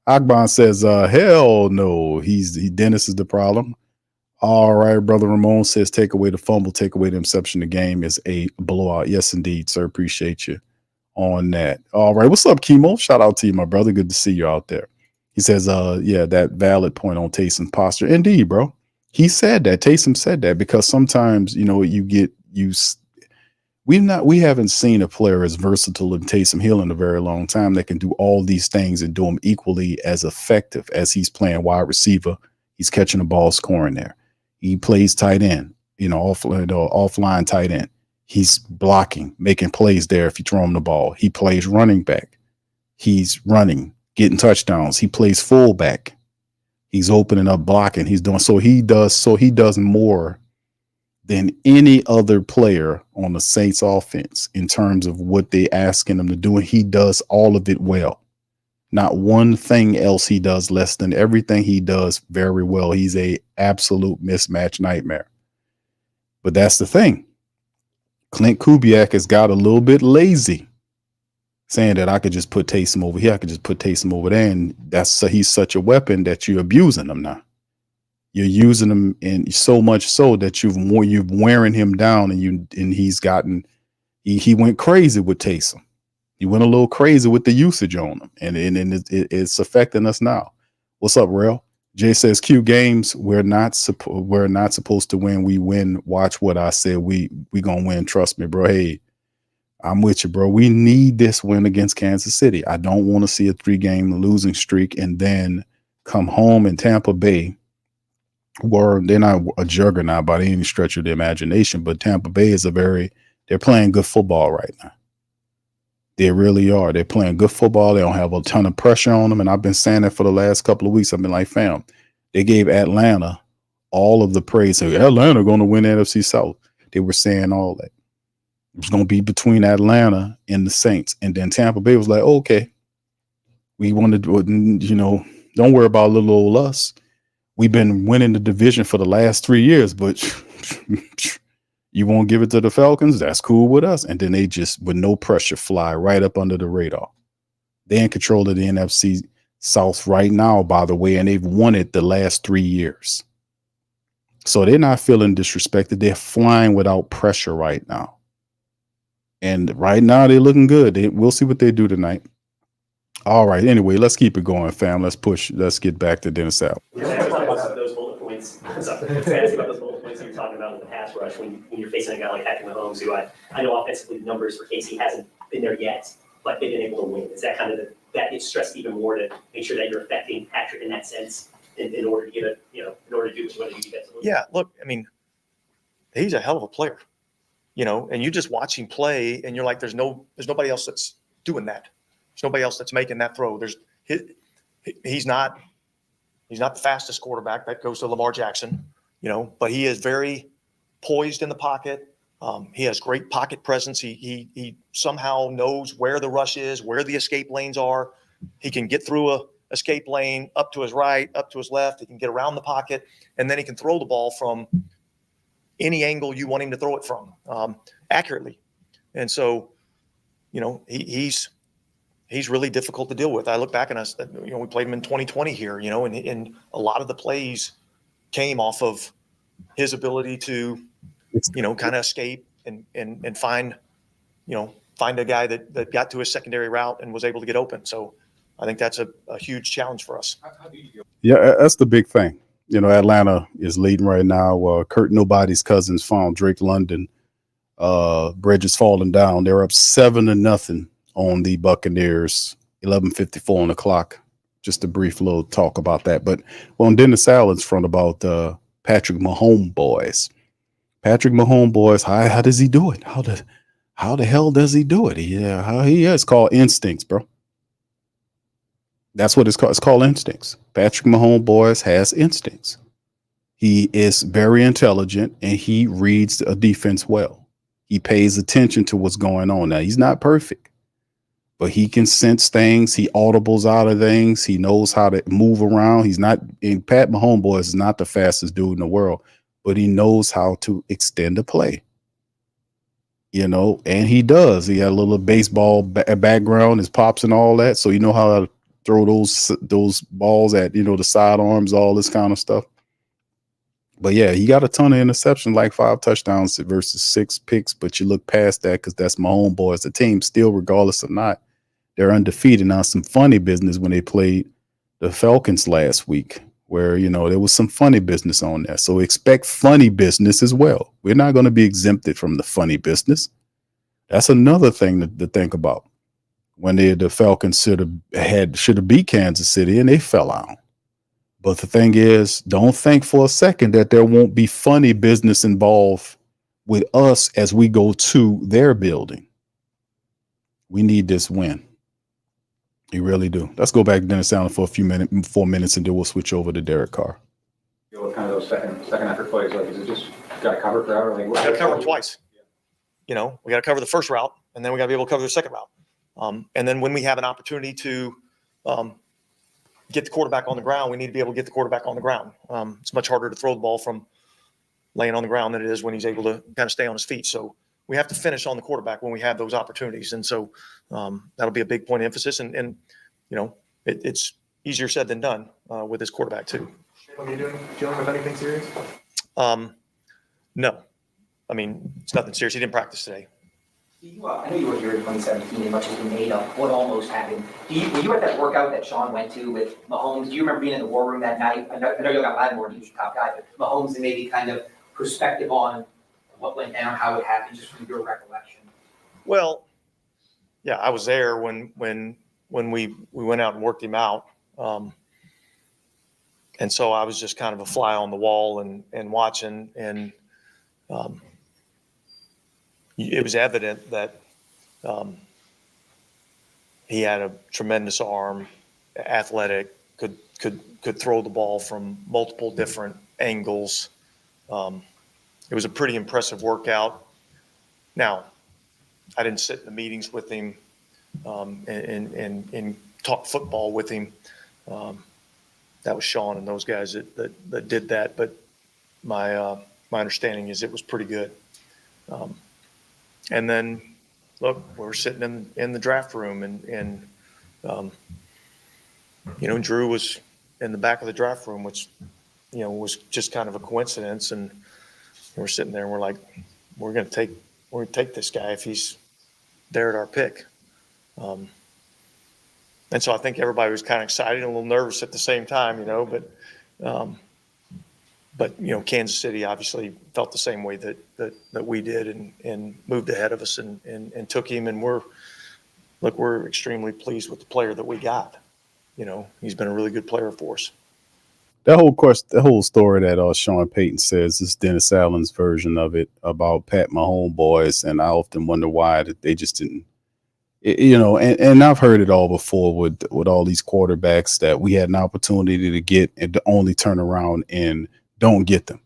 Akban says, hell no. Dennis is the problem. All right, Brother Ramon says, take away the fumble, take away the interception. The game is a blowout. Yes, indeed, sir. Appreciate you on that. All right. What's up, Chemo? Shout out to you, my brother. Good to see you out there. He says, that valid point on Taysom's posture. Indeed, bro. He said that. Taysom said that because sometimes, we haven't seen a player as versatile as Taysom Hill in a very long time that can do all these things and do them equally as effective as he's playing wide receiver. He's catching the ball, scoring there. He plays tight end, offline tight end. He's blocking, making plays there if you throw him the ball. He plays running back. He's running, getting touchdowns. He plays fullback. He's opening up, blocking. He does more than any other player on the Saints offense in terms of what they asking him to do. And he does all of it well. Not one thing else he does less than everything he does very well. He's a absolute mismatch nightmare. But that's the thing. Clint Kubiak has got a little bit lazy, saying that I could just put Taysom over here. I could just put Taysom over there. And he's such a weapon that you're abusing him now. You're using him, and so much so that you're wearing him down, and he went crazy with Taysom. He went a little crazy with the usage on him, and it's affecting us now. What's up, Rel? Jay says Q games we're not supposed to win. We win. Watch what I said. We gonna win. Trust me, bro. Hey, I'm with you, bro. We need this win against Kansas City. I don't want to see a 3-game losing streak and then come home in Tampa Bay. Or they're not a juggernaut by any stretch of the imagination, but Tampa Bay is they're playing good football right now. They really are. They're playing good football. They don't have a ton of pressure on them. And I've been saying that for the last couple of weeks. I've been like, fam, they gave Atlanta all of the praise. So Atlanta going to win NFC South. They were saying all that. It was going to be between Atlanta and the Saints. And then Tampa Bay was like, okay, we want to do, don't worry about little old us. We've been winning the division for the last 3 years, but you won't give it to the Falcons? That's cool with us. And then they just, with no pressure, fly right up under the radar. They're in control of the NFC South right now, by the way, and they've won it the last 3 years. So they're not feeling disrespected. They're flying without pressure right now. And right now they're looking good. We'll see what they do tonight. All right. Anyway, let's keep it going, fam. Let's push. Let's get back to Dennis Allen. Those bullet points. I'm sorry. I was asking about those bullet points you're talking about with the pass rush when you're facing a guy like Patrick Mahomes, who I know offensively the numbers for Casey hasn't been there yet, but they've been able to win. Is that kind of that gets stressed even more to make sure that you're affecting Patrick in that sense in order to get a in order to do what you want to do defensively? Yeah, look, I mean, he's a hell of a player, and you just watch him play, and you're like, there's nobody else that's doing that. There's nobody else that's making that throw. He's not the fastest quarterback. That goes to Lamar Jackson, but he is very poised in the pocket. He has great pocket presence. He somehow knows where the rush is, where the escape lanes are. He can get through a escape lane up to his right, up to his left. He can get around the pocket, and then he can throw the ball from any angle you want him to throw it from accurately. And so, he's really difficult to deal with. I look back and we played him in 2020 here, and a lot of the plays came off of his ability to, kind of escape and find a guy that got to his secondary route and was able to get open. So I think that's a huge challenge for us. Yeah, that's the big thing. Atlanta is leading right now. Kurt Nobody's Cousins found Drake London. Bridges falling down. They're up 7-0 on the Buccaneers. 11:54 on the clock. Just a brief little talk about that. But on Dennis Allen's front about Patrick Mahomes boys. Patrick Mahomes boys, how does he do it? How the hell does he do it? It's called instincts, bro. That's what it's called. It's called instincts. Patrick Mahomes boys has instincts. He is very intelligent and he reads a defense well. He pays attention to what's going on. Now, he's not perfect, but he can sense things. He audibles out of things. He knows how to move around. Pat Mahomes boys is not the fastest dude in the world, but he knows how to extend a play. And he does. He had a little baseball background, his pops and all that. So you know how to throw those balls at, the sidearms, all this kind of stuff. But yeah, he got a ton of interceptions, like 5 touchdowns versus 6 picks. But you look past that because that's Mahomes boys. The team still, regardless of not, they're undefeated. Now, some funny business when they played the Falcons last week, where, there was some funny business on there. So expect funny business as well. We're not going to be exempted from the funny business. That's another thing to think about. When the Falcons should have beat Kansas City and they fell out. But the thing is, don't think for a second that there won't be funny business involved with us as we go to their building. We need this win. You really do. Let's go back to Dennis Allen for 4 minutes, and then we'll switch over to Derek Carr. What kind of those second effort plays? Like, is it just got to cover crowd? We got to cover them twice. We got to cover the first route, and then we got to be able to cover the second route. And then when we have an opportunity to get the quarterback on the ground, we need to be able to get the quarterback on the ground. It's much harder to throw the ball from laying on the ground than it is when he's able to kind of stay on his feet. So we have to finish on the quarterback when we have those opportunities. And so that'll be a big point of emphasis. And it's easier said than done with this quarterback too. Are you dealing with anything serious? No. I mean, it's nothing serious. He didn't practice today. I know you were here in 2017 and much has been made of what almost happened. Were you at that workout that Sean went to with Mahomes? Do you remember being in the war room that night? I know you got Lattimore, he was your top guy, but Mahomes and maybe kind of perspective on what went down, how it happened, just from your recollection. Well, yeah, I was there when we went out and worked him out. And so I was just kind of a fly on the wall and watching, and it was evident that he had a tremendous arm, athletic, could throw the ball from multiple different angles. It was a pretty impressive workout. Now, I didn't sit in the meetings with him and talk football with him. That was Sean and those guys that did that. But my understanding is it was pretty good. And then, look, we're sitting in the draft room, and Drew was in the back of the draft room, which, was just kind of a coincidence. And we're sitting there and we're like, we're going to take this guy if he's there at our pick. And so I think everybody was kind of excited and a little nervous at the same time, but Kansas City obviously felt the same way that we did and moved ahead of us and took him. And we're extremely pleased with the player that we got. He's been a really good player for us. The whole story that Sean Payton says is Dennis Allen's version of it about Pat Mahomes boys, and I often wonder why that they just didn't. And I've heard it all before with all these quarterbacks that we had an opportunity to get and to only turn around and don't get them.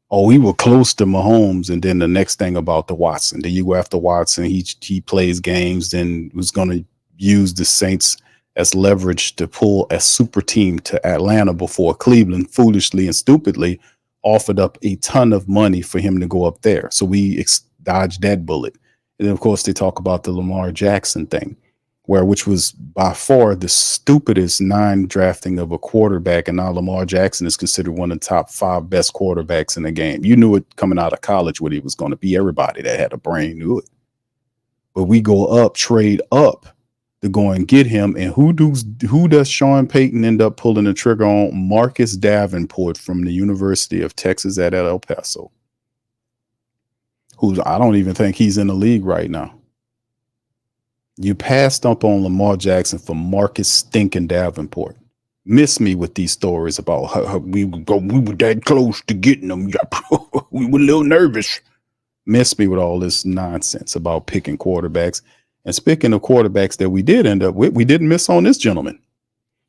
Oh, we were close to Mahomes, and then the next thing about the Watson. Then you go after Watson, he plays games, then was going to use the Saints as leverage to pull a super team to Atlanta before Cleveland foolishly and stupidly offered up a ton of money for him to go up there. So we dodged that bullet. And then, of course, they talk about the Lamar Jackson thing, which was by far the stupidest drafting of a quarterback. And now Lamar Jackson is considered one of the top 5 best quarterbacks in the game. You knew it coming out of college what he was going to be. Everybody that had a brain knew it. But we go up, trade up to go and get him. And who does Sean Payton end up pulling the trigger on? Marcus Davenport from the University of Texas at El Paso. I don't even think he's in the league right now. You passed up on Lamar Jackson for Marcus stinking Davenport. Miss me with these stories about how we were that close to getting them. We were a little nervous. Miss me with all this nonsense about picking quarterbacks. And speaking of quarterbacks that we did end up with, we didn't miss on this gentleman.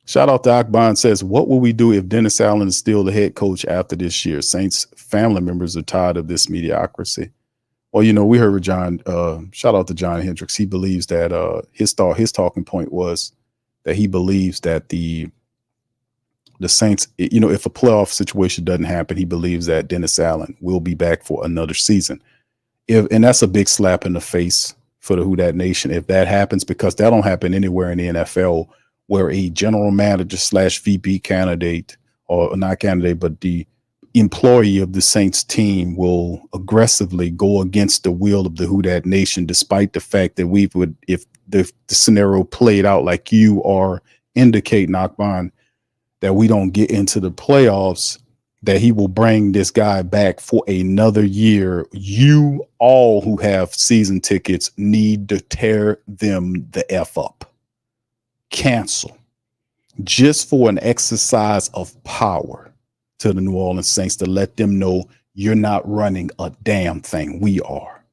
Shout out to Akban says, what will we do if Dennis Allen is still the head coach after this year? Saints family members are tired of this mediocrity. Well, we heard with John, shout out to John Hendricks. He believes that his talking point was that he believes that the Saints, if a playoff situation doesn't happen, he believes that Dennis Allen will be back for another season. And that's a big slap in the face for the Who Dat Nation if that happens, because that don't happen anywhere in the NFL where a general manager / VP candidate, or not candidate, but the employee of the Saints team will aggressively go against the will of the Who Dat Nation, despite the fact that if the scenario played out like you are indicating, Akban, that we don't get into the playoffs, that he will bring this guy back for another year. You all who have season tickets need to tear them the F up. Cancel. Just for an exercise of power to the New Orleans Saints, to let them know you're not running a damn thing. We are.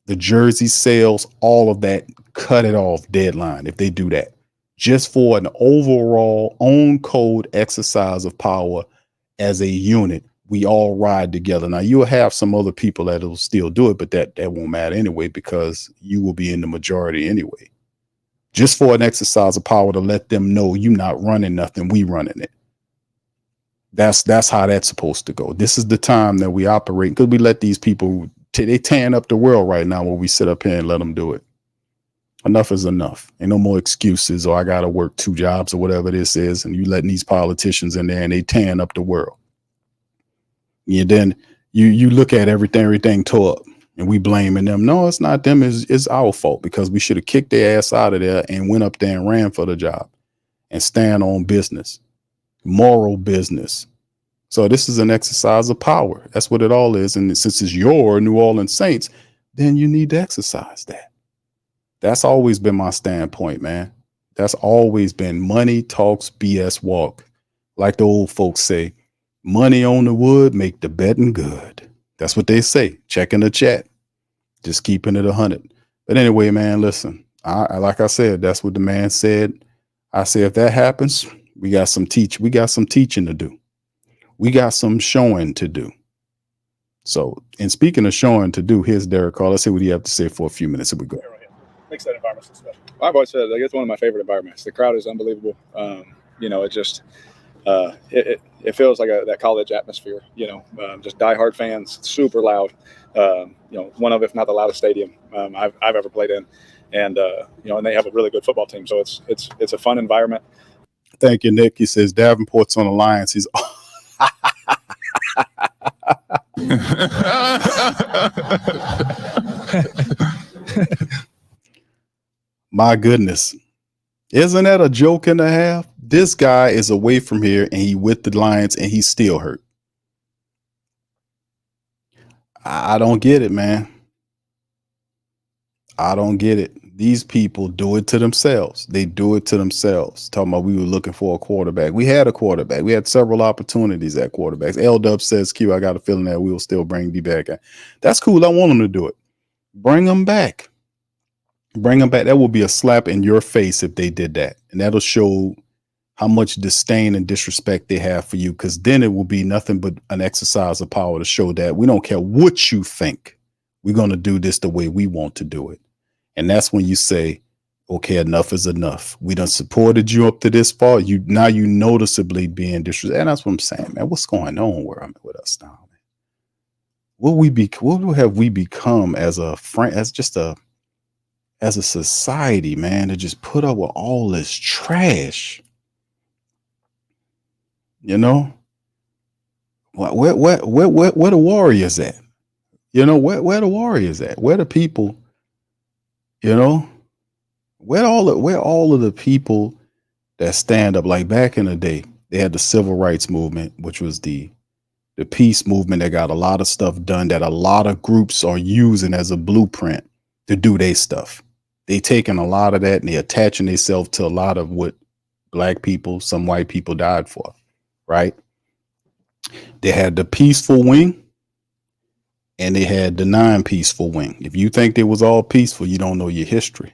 The jersey sales, all of that, cut it off deadline if they do that. Just for an overall own code exercise of power as a unit, we all ride together. Now, you'll have some other people that will still do it, but that won't matter anyway, because you will be in the majority anyway. Just for an exercise of power to let them know you're not running nothing, we running it. That's how that's supposed to go. This is the time that we operate, because we let these people, they tearing up the world right now when we sit up here and let them do it. Enough is enough. Ain't no more excuses, or I got to work 2 jobs or whatever this is. And you letting these politicians in there and they tearing up the world. And then you look at everything tore up and we blaming them. No, it's not them. It's our fault, because we should have kicked their ass out of there and went up there and ran for the job and stand on business. Moral business. So this is an exercise of power. That's what it all is. And since it's your New Orleans Saints, then you need to exercise that. That's always been my standpoint, man. That's always been money talks, BS walk. Like the old folks say, money on the wood make the betting good. That's what they say. Check in the chat. Just keeping it 100. But anyway, man, listen, like I said, that's what the man said. I say, if that happens, we got some teaching to do. We got some showing to do. So, and speaking of showing to do, here's Derek Carr. Let's see what you have to say for a few minutes. Here we go. Makes that environment so special. I've always said, it's one of my favorite environments. The crowd is unbelievable. It just it feels like that college atmosphere. Just diehard fans, super loud. One of, if not the loudest stadium I've ever played in, and and they have a really good football team. So it's a fun environment. Thank you, Nick. He says Davenport's on the Lions. He's my goodness. Isn't that a joke and a half? This guy is away from here and he with the Lions and he's still hurt. I don't get it, man. I don't get it. These people do it to themselves. They do it to themselves. Talking about we were looking for a quarterback. We had a quarterback. We had several opportunities at quarterbacks. L-Dub says, Q, I got a feeling that we will still bring D back. That's cool. I want them to do it. Bring them back. Bring them back. That will be a slap in your face if they did that. And that'll show how much disdain and disrespect they have for you, because then it will be nothing but an exercise of power to show that we don't care what you think. We're going to do this the way we want to do it. And that's when you say, okay, enough is enough. We done supported you up to this far. Now you noticeably being disrespectful. And that's what I'm saying, man. What's going on with us now, man? What have we become as a friend, as a society, man, to just put up with all this trash? You know, where the warriors at? You know, where the warriors at? Where the people? You know, where all of the people that stand up? Like back in the day, they had the civil rights movement, which was the peace movement that got a lot of stuff done that a lot of groups are using as a blueprint to do their stuff. They taking a lot of that and they attaching themselves to a lot of what black people, some white people died for, right? They had the peaceful wing and they had the non-peaceful wing. If you think they was all peaceful, you don't know your history.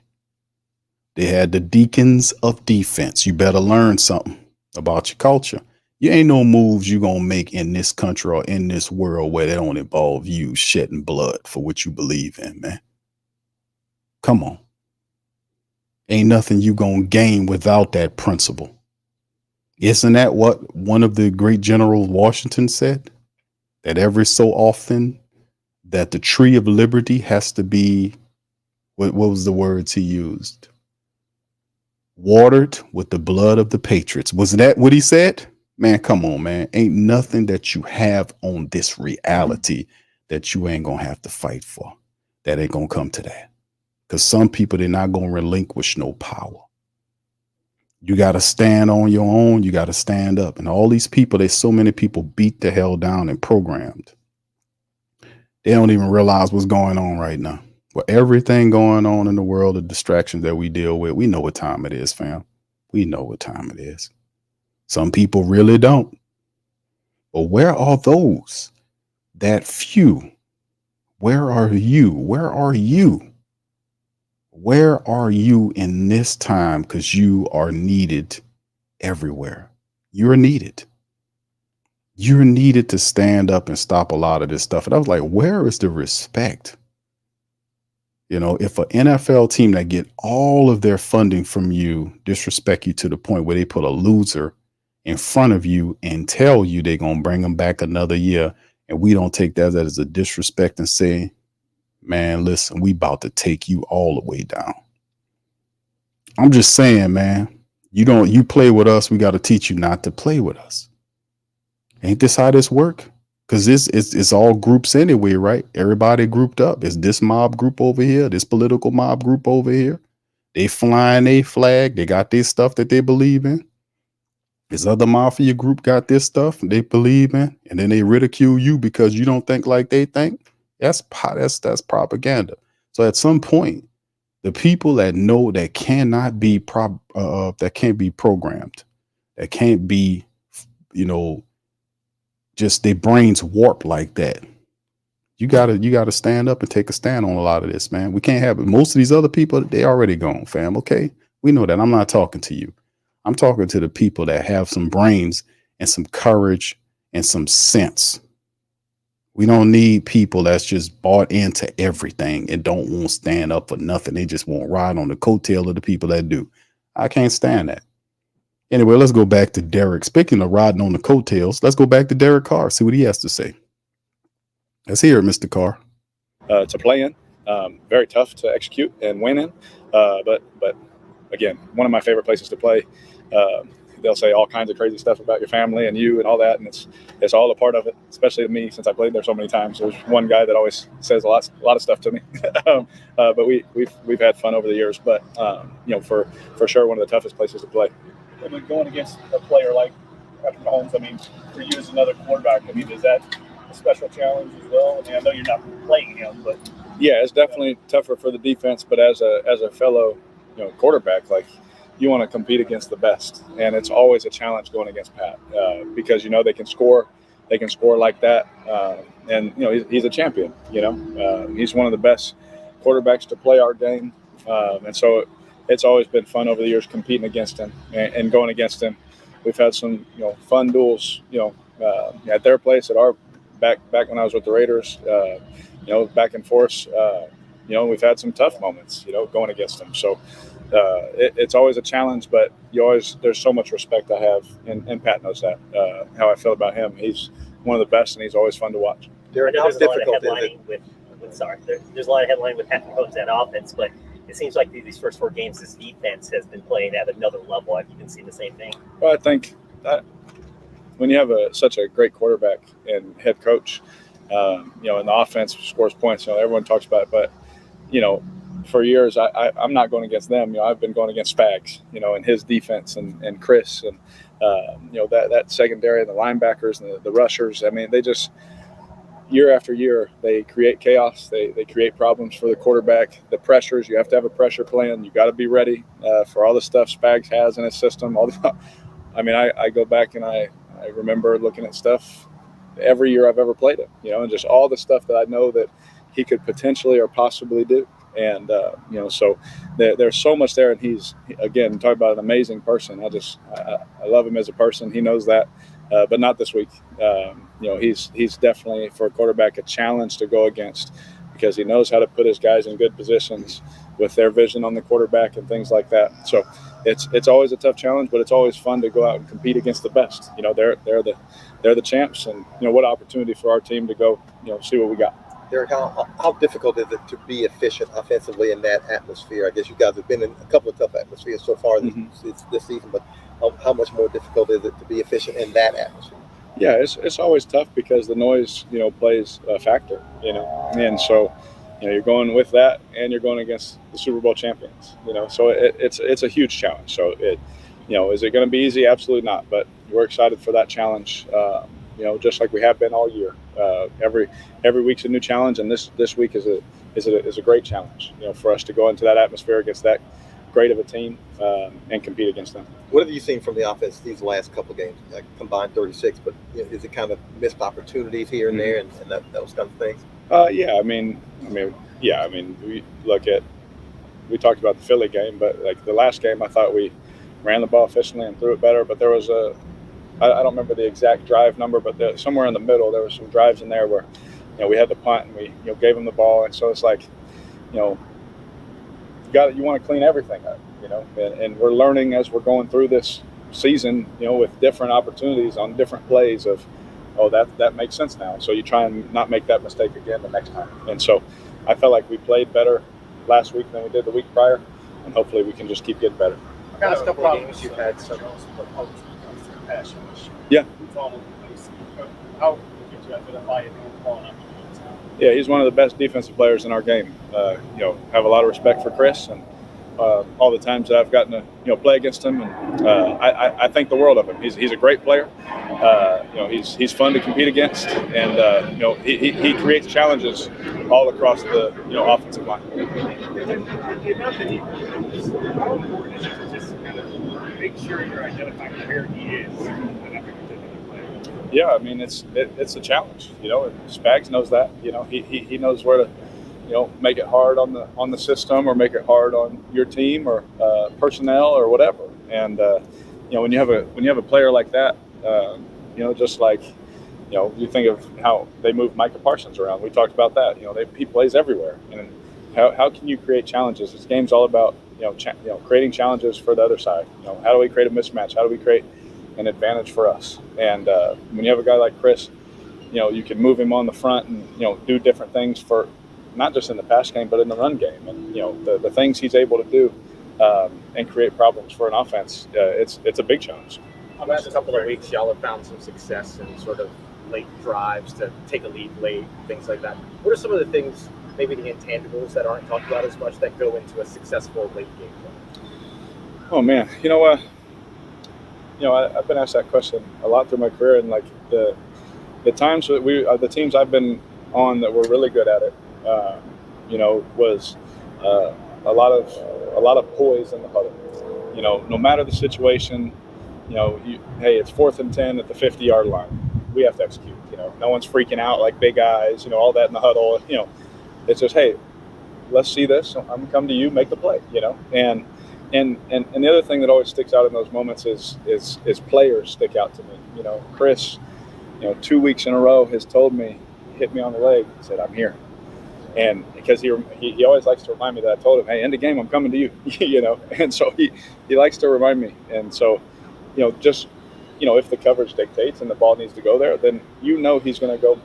They had the deacons of defense. You better learn something about your culture. You ain't no moves you gonna make in this country or in this world where they don't involve you shedding blood for what you believe in, man. Come on. Ain't nothing you gonna gain without that principle. Isn't that what one of the great generals, Washington, said? That every so often that the tree of liberty has to be, what was the words he used? Watered with the blood of the patriots. Wasn't that what he said? Man, come on, man. Ain't nothing that you have on this reality that you ain't gonna have to fight for. That ain't gonna come to that. Because some people, they're not gonna relinquish no power. You got to stand on your own. You got to stand up. And all these people, there's so many people beat the hell down and programmed. They don't even realize what's going on right now. With everything going on in the world, the distractions that we deal with, we know what time it is, fam. We know what time it is. Some people really don't. But where are those? That few. Where are you? Where are you? Where are you in this time? Because you are needed everywhere. You're needed. You're needed to stand up and stop a lot of this stuff. And I was like, where is the respect? You know, if an NFL team that get all of their funding from you disrespect you to the point where they put a loser in front of you and tell you they're going to bring them back another year, and we don't take that as a disrespect and say, man, listen, we about to take you all the way down. I'm just saying, man, you play with us, we got to teach you not to play with us. Ain't this how this work? Because it's all groups anyway, right? Everybody grouped up. It's this mob group over here, this political mob group over here. They flying a flag. They got this stuff that they believe in. This other mafia group got this stuff they believe in, and then they ridicule you because you don't think like they think. That's propaganda. So at some point, the people that know that cannot be that can't be programmed, that can't be, just their brains warped like that. You gotta stand up and take a stand on a lot of this, man. We can't have it. Most of these other people, they already gone, fam. Okay, we know that. I'm not talking to you. I'm talking to the people that have some brains and some courage and some sense. We don't need people that's just bought into everything and don't want to stand up for nothing. They just want to ride on the coattail of the people that do. I can't stand that. Anyway, let's go back to Derek. Speaking of riding on the coattails, let's go back to Derek Carr, see what he has to say. Let's hear it, Mr. Carr. To play in, very tough to execute and win in. But again, one of my favorite places to play. they'll say all kinds of crazy stuff about your family and you and all that, and it's all a part of it. Especially to me, since I played there so many times. There's one guy that always says a lot of stuff to me. But we've had fun over the years. But for sure, one of the toughest places to play. I mean, going against a player like Patrick Mahomes, I mean, for you as another quarterback, I mean, is that a special challenge as well? I mean, I know you're not playing him, but yeah, it's definitely tougher for the defense. But as a fellow, quarterback, like you want to compete against the best, and it's always a challenge going against Pat because they can score like that, and he's a champion. He's one of the best quarterbacks to play our game, and so it's always been fun over the years competing against him and going against him. We've had some fun duels, at their place, at our back when I was with the Raiders, back and forth. We've had some tough moments, going against them. So it's always a challenge, but there's so much respect I have, and Pat knows that, how I feel about him. He's one of the best, and he's always fun to watch. There's a lot of headlining there's a lot of headlining with Patrick Mahomes and offense, but it seems like these first 4 games, this defense has been playing at another level. Have you been seeing the same thing? Well, I think that when you have such a great quarterback and head coach, and the offense scores points, everyone talks about it, but, for years, I'm not going against them. I've been going against Spags, and his defense and Chris and, that secondary, the linebackers and the rushers. I mean, they just – year after year, they create chaos. They create problems for the quarterback. The pressures, you have to have a pressure plan. You got to be ready for all the stuff Spags has in his system. I go back and I remember looking at stuff every year I've ever played him, and just all the stuff that I know that he could potentially or possibly do. And, so there's so much there. And he's, again, talk about an amazing person. I love him as a person. He knows that, but not this week. He's definitely, for a quarterback, a challenge to go against because he knows how to put his guys in good positions with their vision on the quarterback and things like that. So it's always a tough challenge, but it's always fun to go out and compete against the best. They're the champs, and what opportunity for our team to go, see what we got. Derek, how difficult is it to be efficient offensively in that atmosphere? I guess you guys have been in a couple of tough atmospheres so far this season, but how much more difficult is it to be efficient in that atmosphere? Yeah, it's always tough because the noise, plays a factor, and so, you're going with that and you're going against the Super Bowl champions, so it's a huge challenge. So is it going to be easy? Absolutely not. But we're excited for that challenge, just like we have been all year. Every week's a new challenge, and this week is a great challenge, for us to go into that atmosphere against that great of a team and compete against them. What have you seen from the offense these last couple of games? Like combined 36, but is it kind of missed opportunities here and there, and those kind of things? We talked about the Philly game, but like the last game, I thought we ran the ball efficiently and threw it better. But there was I don't remember the exact drive number, but somewhere in the middle, there were some drives in there where, we had the punt and we, gave them the ball. And so it's like, you want to clean everything up, and we're learning as we're going through this season, with different opportunities on different plays of, that makes sense now. So you try and not make that mistake again the next time. And so I felt like we played better last week than we did the week prior, and hopefully we can just keep getting better. Last couple of games you've had some. Yeah. How would you identify it on? Yeah, he's one of the best defensive players in our game. Have a lot of respect for Chris and all the times that I've gotten to play against him, and I think the world of him. He's a great player. He's fun to compete against, and he creates challenges all across the offensive line. The amount that he is, how important is it to just kind of make sure you're identifying where he is? Yeah, it's a challenge. Spags knows that. He knows where to, make it hard on the system or make it hard on your team or personnel or whatever. And when you have a player like that, just like you think of how they move Micah Parsons around. We talked about that. He plays everywhere. And how can you create challenges? This game's all about creating challenges for the other side. How do we create a mismatch? How do we create an advantage for us? And when you have a guy like Chris, you can move him on the front and do different things for not just in the pass game but in the run game. And the things he's able to do and create problems for an offense, it's a big challenge. The last couple of weeks, y'all have found some success in sort of late drives to take a lead late, things like that. What are some of the things, maybe the intangibles that aren't talked about as much, that go into a successful late game play? Oh man, I've been asked that question a lot through my career, and like the times that the teams I've been on that were really good at it, was a lot of poise in the huddle. No matter the situation, hey, it's 4th and 10 at the 50-yard line. We have to execute. No one's freaking out like big eyes. All that in the huddle. It's just, hey, let's see this. I'm gonna come to you, make the play. And the other thing that always sticks out in those moments is players stick out to me. Chris, 2 weeks in a row has told me, hit me on the leg, said, I'm here. And because he always likes to remind me that I told him, hey, end of game, I'm coming to you, and so he likes to remind me. And so, if the coverage dictates and the ball needs to go there, then he's going to go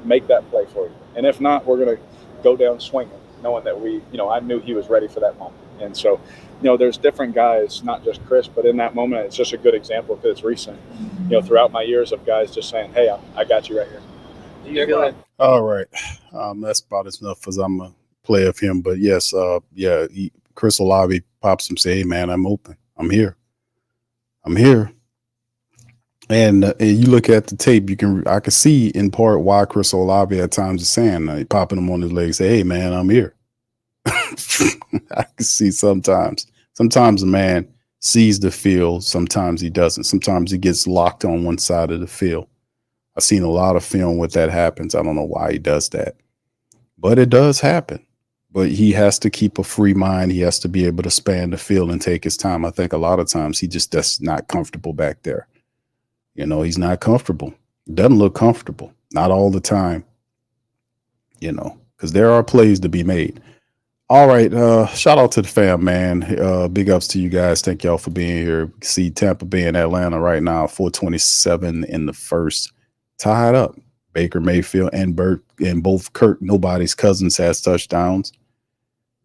make that play for you. And if not, we're going to go down swinging, knowing that I knew he was ready for that moment. And so, there's different guys, not just Chris, but in that moment, it's just a good example because it's recent. Throughout my years of guys just saying, hey, I got you right here. All right. That's about as enough as I'm a player of him. But yes, Chris Olave pops him, say, hey, man, I'm open. I'm here. And you look at the tape, I can see in part why Chris Olave at times is saying, popping him on his leg, say, hey, man, I'm here. I can see sometimes a man sees the field. Sometimes he doesn't. Sometimes he gets locked on one side of the field. I've seen a lot of film where that happens. I don't know why he does that, but it does happen. But he has to keep a free mind. He has to be able to span the field and take his time. I think a lot of times he just does not comfortable back there. He's not comfortable. Doesn't look comfortable. Not all the time, because there are plays to be made. All right. Shout out to the fam, man. Big ups to you guys. Thank y'all for being here. See Tampa Bay and Atlanta right now, 4:27 in the first. Tied up. Baker Mayfield and Burt and both Kirk, nobody's cousins, has touchdowns.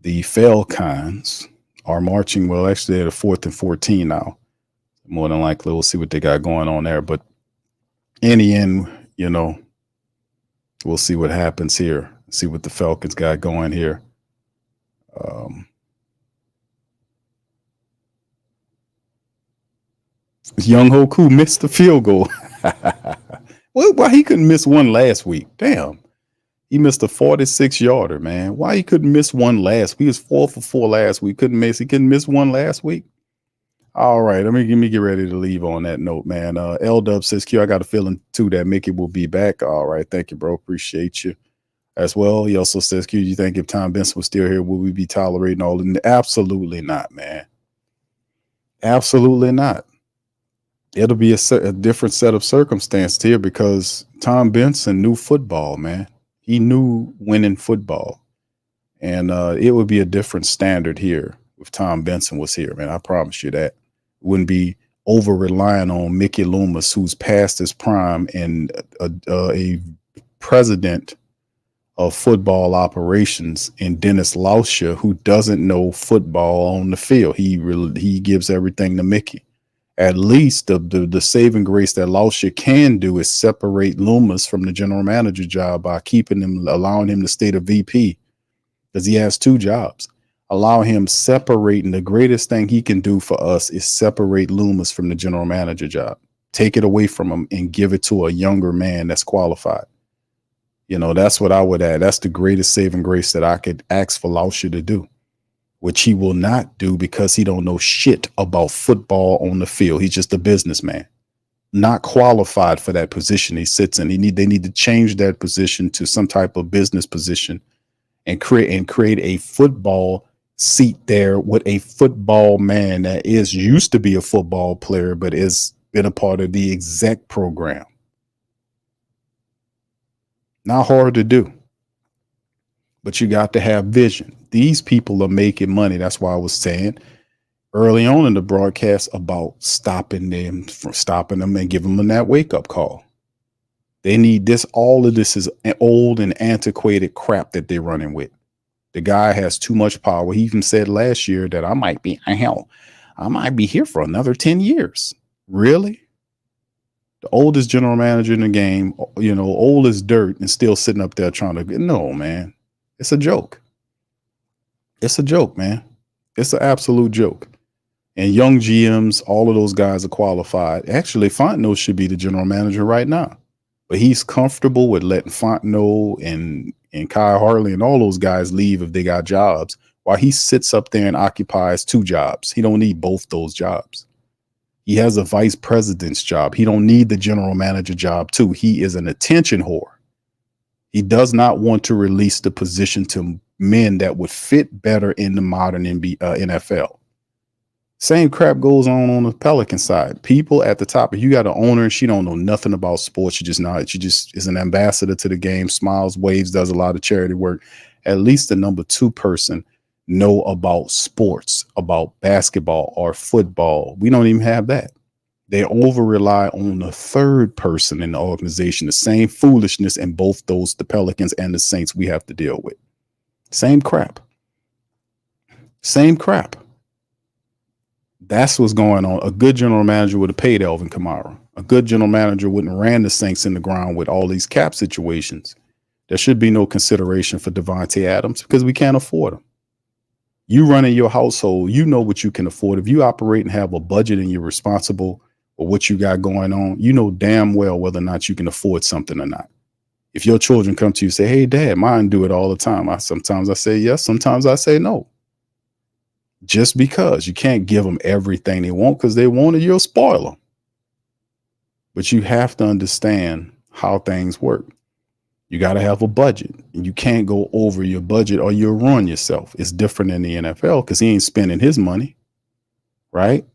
The Falcons are marching. Well, actually, they're at 4th and 14 now. More than likely, we'll see what they got going on there. But in the end, we'll see what happens here. See what the Falcons got going here. Young Hoku missed the field goal. Well, why he couldn't miss one last week? Damn. He missed a 46-yarder, man. Why he couldn't miss one last week? He was 4 for 4 last week. He couldn't miss one last week. All right, let me get ready to leave on that note, man. L-Dub says, Q, I got a feeling, too, that Mickey will be back. All right, thank you, bro. Appreciate you as well. He also says, Q, you think if Tom Benson was still here, would we be tolerating all of them? Absolutely not, man. Absolutely not. It'll be a different set of circumstances here because Tom Benson knew football, man. He knew winning football. And it would be a different standard here if Tom Benson was here, man. I promise you that. Wouldn't be over-relying on Mickey Loomis, who's past his prime, and a president of football operations, and Dennis Lauscher, who doesn't know football on the field. He gives everything to Mickey. At least the saving grace that Lauscher can do is separate Loomis from the general manager job by allowing him to stay the VP, because he has 2 jobs. Allow him separating. The greatest thing he can do for us is separate Loomis from the general manager job. Take it away from him and give it to a younger man that's qualified. That's what I would add. That's the greatest saving grace that I could ask for Lauscher to do, which he will not do because he don't know shit about football on the field. He's just a businessman, not qualified for that position he sits in. They need to change that position to some type of business position and create a football seat there with a football man that used to be a football player, but has been a part of the exec program. Not hard to do, but you got to have vision. These people are making money. That's why I was saying early on in the broadcast about stopping them and giving them that wake-up call. They need this. All of this is old and antiquated crap that they're running with. The guy has too much power. He even said last year that I might be here for another 10 years. Really? The oldest general manager in the game, old as dirt, and still sitting up there trying to. No, man. It's a joke. It's a joke, man. It's an absolute joke. And young GMs, all of those guys are qualified. Actually, Fontenot should be the general manager right now. But he's comfortable with letting Fontenot and Kai Hartley and all those guys leave if they got jobs, while he sits up there and occupies 2 jobs. He don't need both those jobs. He has a vice president's job. He don't need the general manager job too. He is an attention whore. He does not want to release the position to men that would fit better in the modern NFL. Same crap goes on the Pelican side. People at the top, if you got an owner and she don't know nothing about sports, she just is an ambassador to the game, smiles, waves, does a lot of charity work. At least the number 2 person know about sports, about basketball or football. We don't even have that. They over rely on the 3rd person in the organization. The same foolishness in both those, the Pelicans and the Saints, we have to deal with. Same crap. Same crap. That's what's going on. A good general manager would have paid Alvin Kamara. A good general manager wouldn't have ran the Saints in the ground with all these cap situations. There should be no consideration for Davante Adams because we can't afford him. You running your household, you know what you can afford. If you operate and have a budget and you're responsible for what you got going on, you know damn well whether or not you can afford something or not. If your children come to you and say, hey, Dad, mine do it all the time. Sometimes I say yes, sometimes I say no. Just because you can't give them everything they want because they want it, you'll spoil them. But you have to understand how things work. You got to have a budget. And you can't go over your budget or you'll ruin yourself. It's different in the NFL because he ain't spending his money, right?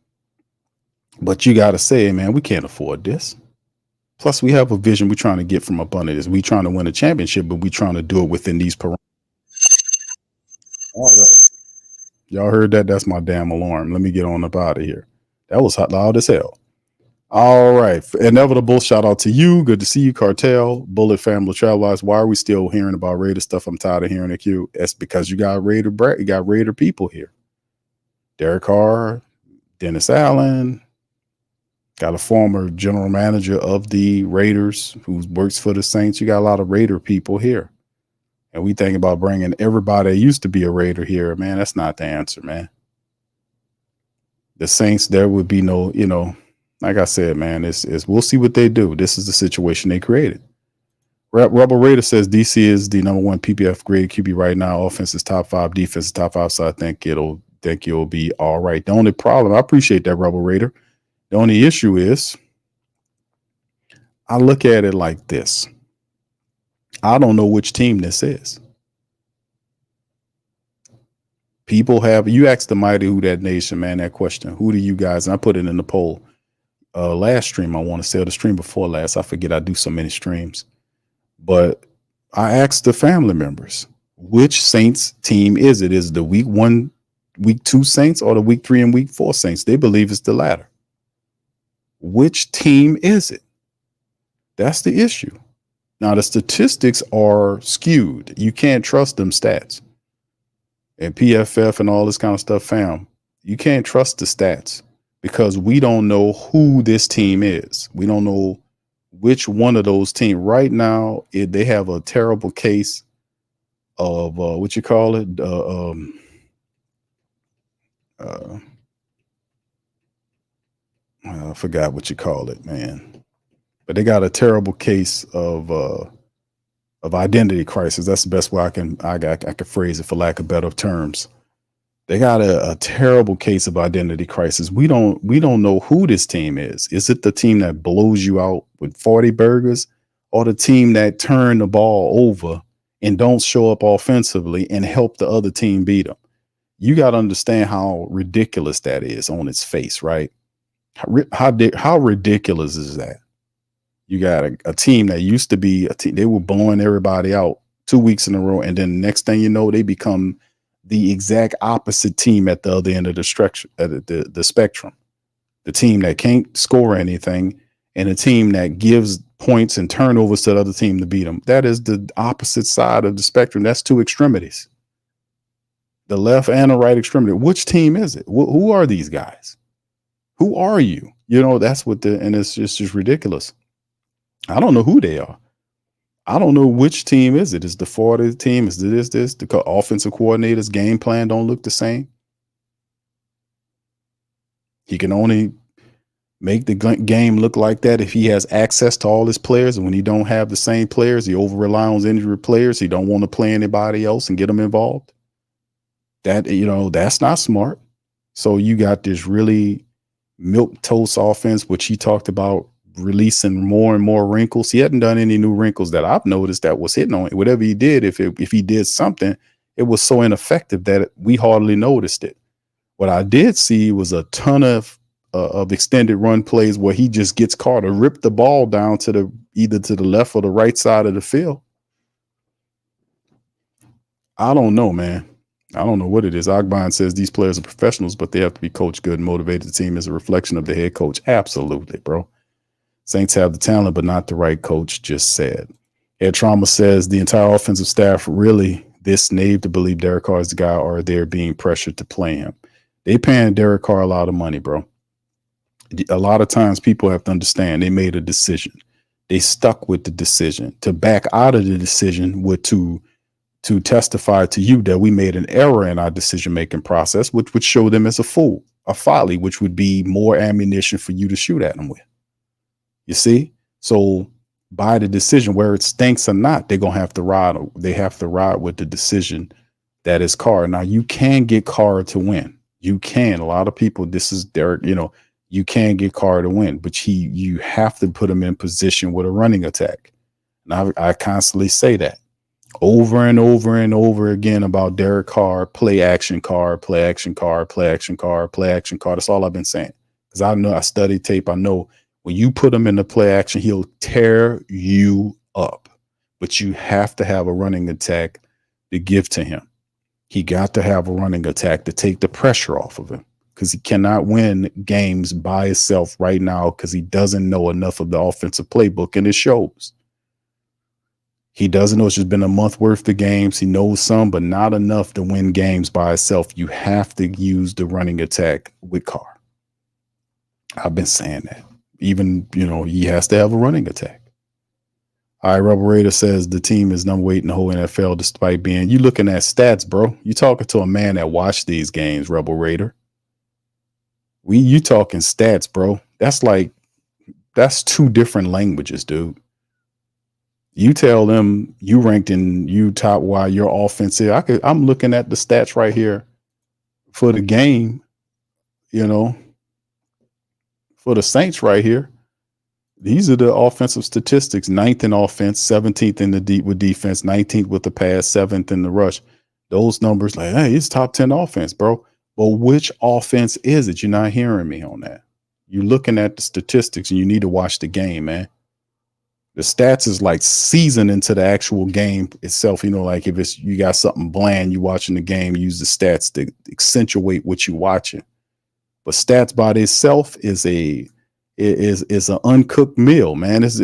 But you got to say, man, we can't afford this. Plus, we have a vision we're trying to get from up under this. We're trying to win a championship, but we're trying to do it within these parameters. All right. Y'all heard that? That's my damn alarm. Let me get on up out of here. That was hot loud as hell. All right. Inevitable, shout out to you. Good to see you, Cartel, Bullet Family, Travelers. Why are we still hearing about Raider stuff? I'm tired of hearing it, Q. That's because you got Raider people here. Derek Carr, Dennis Allen, got a former general manager of the Raiders who works for the Saints. You got a lot of Raider people here. And we think about bringing everybody that used to be a Raider here. Man, that's not the answer, man. The Saints, there would be no, like I said, man, it's we'll see what they do. This is the situation they created. Rebel Raider says DC is the number 1 PPF grade QB right now. Offense is top 5, defense is top 5. So I think you'll be all right. The only problem, I appreciate that, Rebel Raider. The only issue is I look at it like this. I don't know which team this is. People have, you asked the Mighty Who That Nation, man, that question. Who do you guys, and I put it in the poll last stream, I want to say, or the stream before last. I forget, I do so many streams. But I asked the family members, which Saints team is it? Is it the week 1, week 2 Saints or the week 3 and week 4 Saints? They believe it's the latter. Which team is it? That's the issue. Now, the statistics are skewed. You can't trust them stats. And PFF and all this kind of stuff, fam, you can't trust the stats because we don't know who this team is. We don't know which one of those teams. Right now, they have a terrible case of what you call it? I forgot what you call it, man. But they got a terrible case of identity crisis. That's the best way I can phrase it, for lack of better terms. They got a terrible case of identity crisis. We don't know who this team is. Is it the team that blows you out with 40 burgers, or the team that turn the ball over and don't show up offensively and help the other team beat them? You got to understand how ridiculous that is on its face, right? How ridiculous is that? You got a team that used to be a team, they were blowing everybody out 2 weeks in a row, and then next thing you know, they become the exact opposite team at the other end of the spectrum. The team that can't score anything, and a team that gives points and turnovers to the other team to beat them. That is the opposite side of the spectrum. That's 2 extremities. The left and the right extremity. Which team is it? Who are these guys? Who are you? You know, that's what and it's just ridiculous. I don't know who they are. I don't know which team is it. Is the 40 team? Is this? The offensive coordinator's game plan don't look the same. He can only make the game look like that if he has access to all his players. And when he don't have the same players, he over rely on injured players. He don't want to play anybody else and get them involved. That, you know, that's not smart. So you got this really milquetoast offense, which he talked about releasing more and more wrinkles. He hadn't done any new wrinkles that I've noticed that was hitting on it. Whatever he did, if he did something, it was so ineffective that we hardly noticed it. What I did see was a ton of extended run plays where he just gets Carr to rip the ball down to either to the left or the right side of the field. I don't know, man. I don't know what it is. Ogban says these players are professionals, but they have to be coached good and motivated. The team is a reflection of the head coach. Absolutely, bro. Saints have the talent, but not the right coach, just said. Ed Trauma says the entire offensive staff really this naive to believe Derek Carr is the guy, or they're being pressured to play him. They paying Derek Carr a lot of money, bro. A lot of times people have to understand they made a decision. They stuck with the decision. To back out of the decision would to testify to you that we made an error in our decision-making process, which would show them as a fool, a folly, which would be more ammunition for you to shoot at them with. You see? So by the decision, where it stinks or not, they're going to have to ride. They have to ride with the decision that is Carr. Now, you can get Carr to win. You can. A lot of people, this is Derek, you know, you can get Carr to win, but you have to put him in position with a running attack. And I constantly say that over and over and over again about Derek Carr, play action Carr, play action Carr, play action Carr, play action Carr. That's all I've been saying. Because I know I study tape. I know when you put him in the play action, he'll tear you up. But you have to have a running attack to give to him. He got to have a running attack to take the pressure off of him, because he cannot win games by himself right now because he doesn't know enough of the offensive playbook, and it shows. He doesn't know. It's just been a month worth of games. He knows some, but not enough to win games by himself. You have to use the running attack with Carr. I've been saying that. Even, you know, he has to have a running attack. All right, Rebel Raider says the team is number 8 in the whole NFL despite being, you looking at stats, bro. You talking to a man that watched these games, Rebel Raider. You talking stats, bro. That's 2 different languages, dude. You tell them you ranked in you top while your offense is. I'm looking at the stats right here for the game, you know, for the Saints right here. These are the offensive statistics: 9th in offense, 17th in the with defense, 19th with the pass, 7th in the rush. Those numbers, like, hey, it's top 10 offense, bro. But which offense is it? You're not hearing me on that. You're looking at the statistics, and you need to watch the game, man. The stats is like season into the actual game itself. You know, like if it's you got something bland, you watching the game, use the stats to accentuate what you're watching. But stats by itself is an uncooked meal, man. It's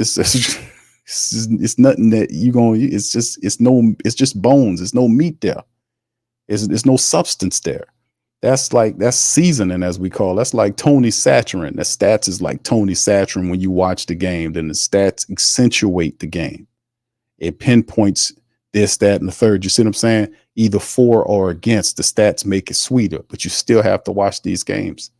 nothing that you going. It's just bones. There's no meat there. There's no substance there. That's seasoning, as we call it. That's like Tony Saturin. The stats is like Tony Saturin when you watch the game. Then the stats accentuate the game. It pinpoints this, that, and the third. You see what I'm saying? Either for or against. The stats make it sweeter, but you still have to watch these games.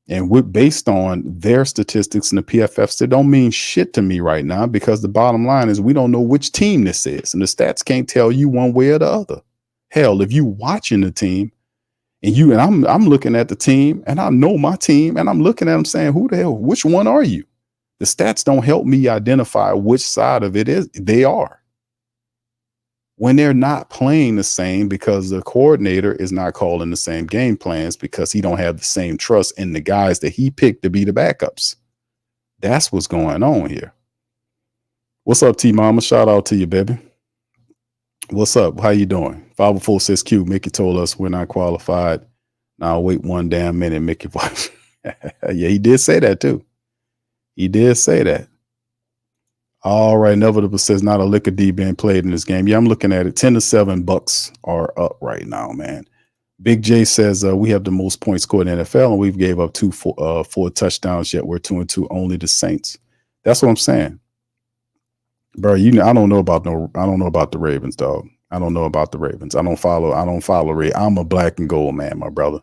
And based on their statistics and the PFFs, it don't mean shit to me right now, because the bottom line is we don't know which team this is. And the stats can't tell you one way or the other. Hell, if you watching the team, and I'm looking at the team, and I know my team, and I'm looking at them saying, who the hell, which one are you? The stats don't help me identify which side of it is they are. When they're not playing the same, because the coordinator is not calling the same game plans, because he don't have the same trust in the guys that he picked to be the backups. That's what's going on here. What's up, T-Mama? Shout out to you, baby. What's up? How you doing? 504 says Q. Mickey told us we're not qualified. Now wait one damn minute, Mickey. Yeah, he did say that too. He did say that. All right, Inevitable says not a lick of D being played in this game. Yeah, I'm looking at it. 10-7 Bucks are up right now, man. Big J says we have the most points scored in the NFL, and we've gave up four touchdowns, yet we're 2-2. Only the Saints. That's what I'm saying, bro. I don't know about the Ravens, dog. I don't know about the Ravens. I don't follow Ray. I'm a black and gold man, my brother.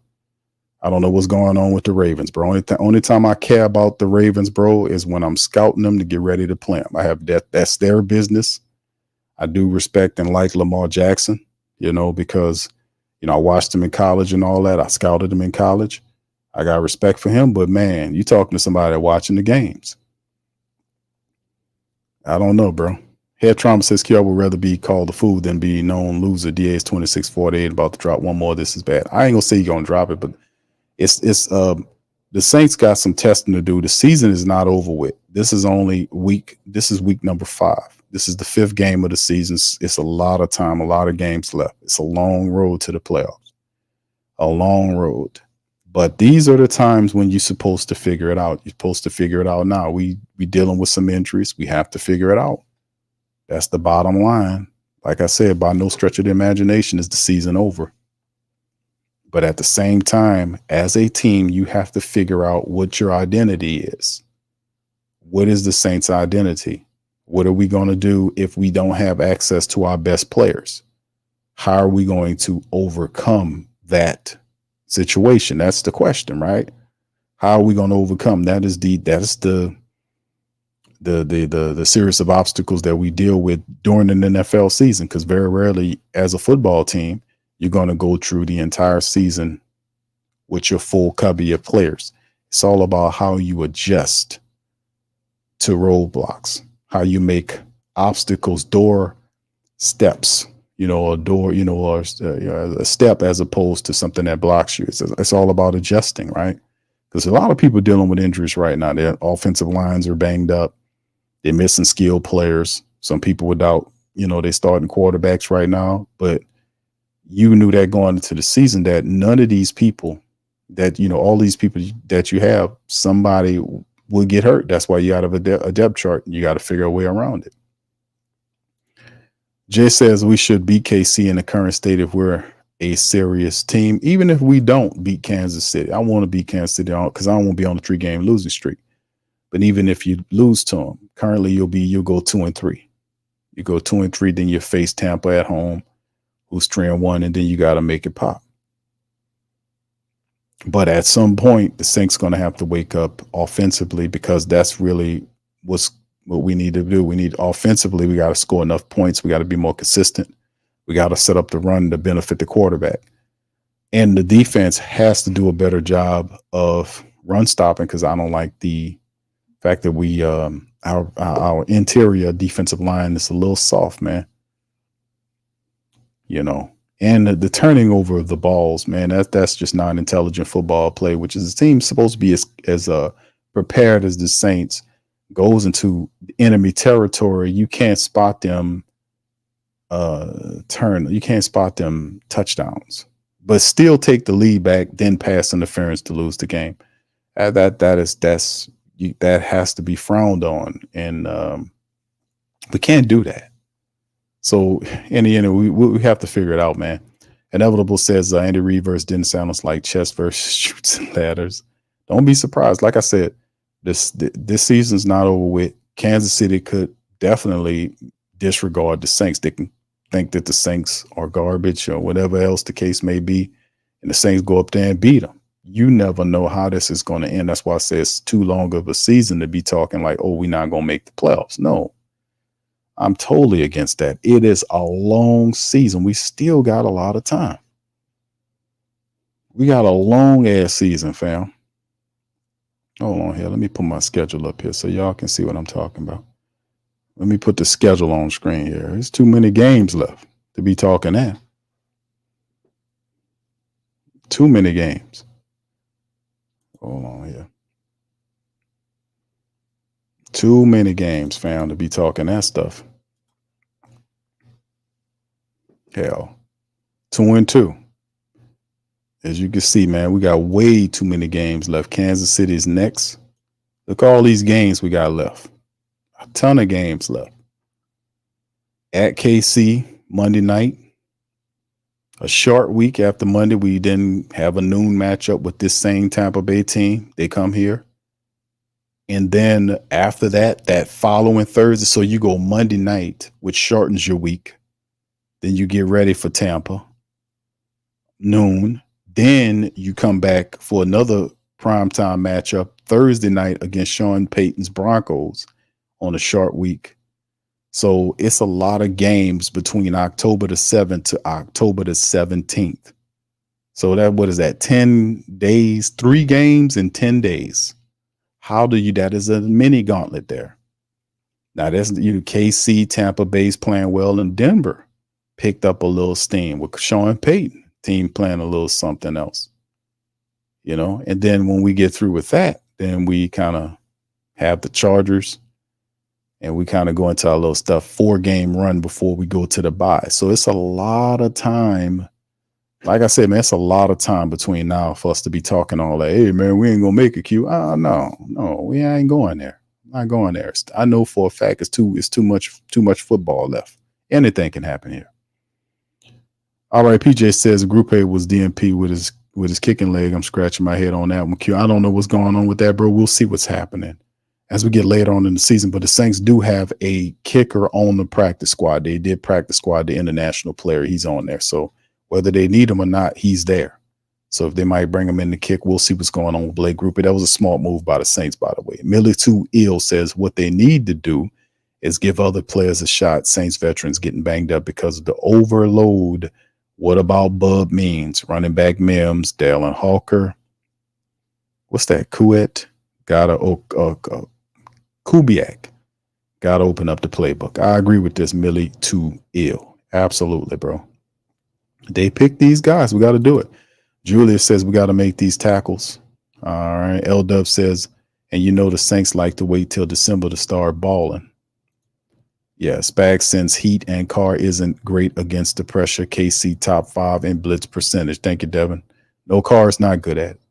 I don't know what's going on with the Ravens, bro. Only time I care about the Ravens, bro, is when I'm scouting them to get ready to play them. I have that's their business. I do respect and like Lamar Jackson, because, I watched him in college and all that. I scouted him in college. I got respect for him, but man, you talking to somebody watching the games. I don't know, bro. Head Trauma says Kiara would rather be called a fool than be known loser. DA is 26-48, about to drop one more. This is bad. I ain't gonna say you're gonna drop it, but it's the Saints got some testing to do. The season is not over with. This is week number 5. This is the 5th game of the season. It's a lot of time, a lot of games left. It's a long road to the playoffs. A long road. But these are the times when you're supposed to figure it out. You're supposed to figure it out now. We dealing with some injuries. We have to figure it out. That's the bottom line. Like I said, by no stretch of the imagination is the season over. But at the same time, as a team, you have to figure out what your identity is. What is the Saints' identity? What are we going to do if we don't have access to our best players? How are we going to overcome that situation? That's the question, right? How are we going to overcome? That is the series of obstacles that we deal with during an NFL season, because very rarely as a football team, you're going to go through the entire season with your full covey of players. It's all about how you adjust to roadblocks, how you make obstacles, door steps, a door, or a step as opposed to something that blocks you. It's all about adjusting, right? Because a lot of people dealing with injuries right now. Their offensive lines are banged up. They're missing skilled players. Some people without, they starting quarterbacks right now. But you knew that going into the season that none of these people that, all these people that you have, somebody will get hurt. That's why you got a depth chart. You got to figure a way around it. Jay says we should beat KC in the current state if we're a serious team. Even if we don't beat Kansas City, I want to beat Kansas City because I don't want to be on a 3-game losing streak. But even if you lose to them, currently you'll go 2-3. You go 2-3, then you face Tampa at home, who's 3-1, and then you got to make it pop. But at some point, the Saints going to have to wake up offensively, because that's really what we need to do. We need offensively, we got to score enough points. We got to be more consistent. We got to set up the run to benefit the quarterback. And the defense has to do a better job of run stopping, because I don't like the fact that we our interior defensive line is a little soft, man. And the turning over of the balls, man, that's just not intelligent football play, which is a team supposed to be as prepared as the Saints goes into enemy territory. You can't spot them you can't spot them touchdowns, but still take the lead back, then pass interference to lose the game. That has to be frowned on, and we can't do that. So in the end, we have to figure it out, man. Inevitable says Andy Reid versus didn't sound like chess versus shoots and ladders. Don't be surprised. Like I said, this season's not over with. Kansas City could definitely disregard the Saints. They can think that the Saints are garbage or whatever else the case may be, and the Saints go up there and beat them. You never know how this is going to end. That's why I say it's too long of a season to be talking like, oh, we're not going to make the playoffs. No. I'm totally against that. It is a long season. We still got a lot of time. We got a long ass season, fam. Hold on here. Let me put my schedule up here so y'all can see what I'm talking about. Let me put the schedule on screen here. There's too many games left to be talking that. Too many games. Hold on here. Too many games, fam, to be talking that stuff. Hell, 2-2. As you can see, man, we got way too many games left. Kansas City's next. Look at all these games we got left. A ton of games left. At KC, Monday night. A short week after Monday, we then have a noon matchup with this same Tampa Bay team. They come here. And then after that, that following Thursday, so you go Monday night, which shortens your week. Then you get ready for Tampa, noon. Then you come back for another primetime matchup Thursday night against Sean Payton's Broncos on a short week. So it's a lot of games between October the 7th to October the 17th. So what is that? 10 days, 3 games in 10 days. How do you, that is a mini gauntlet there. Now that's KC, Tampa Bay's playing well, and Denver picked up a little steam with Sean Payton team playing a little something else, and then when we get through with that, then we kind of have the Chargers and we kind of go into our little stuff 4-game run before we go to the bye. So it's a lot of time. Like I said, man, it's a lot of time between now for us to be talking all that. Hey, man, we ain't gonna make it, Q. No, we ain't going there. Not going there. I know for a fact it's too much football left. Anything can happen here. All right, PJ says Group A was DMP with his kicking leg. I'm scratching my head on that one, Q. I don't know what's going on with that, bro. We'll see what's happening as we get later on in the season. But the Saints do have a kicker on the practice squad. They did practice squad the international player. He's on there. So whether they need him or not, he's there. So if they might bring him in to kick, we'll see what's going on with Blake Grouper. That was a smart move by the Saints, by the way. Millie Too Ill says what they need to do is give other players a shot. Saints veterans getting banged up because of the overload. What about Bub Means? Running back Mims, Dallin Hawker. What's that? Kubiak. Got to open up the playbook. I agree with this, Millie Too Ill. Absolutely, bro. They pick these guys. We got to do it. Julius says we got to make these tackles. All right. L-Dub says, and the Saints like to wait till December to start balling. Yeah, Spags since Heat and Carr isn't great against the pressure. KC top 5 in blitz percentage. Thank you, Devin. No, Carr is not good at it.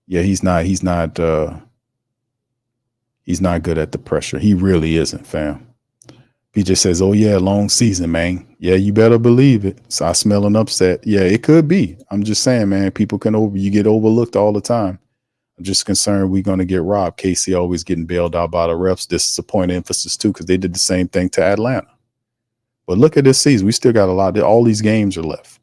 Yeah, he's not good at the pressure. He really isn't, fam. PJ says, oh, yeah, long season, man. Yeah, you better believe it. So I smell an upset. Yeah, it could be. I'm just saying, man, you get overlooked all the time. I'm just concerned we're going to get robbed. KC always getting bailed out by the refs. This is a point of emphasis, too, because they did the same thing to Atlanta. But look at this season. We still got a lot. All these games are left.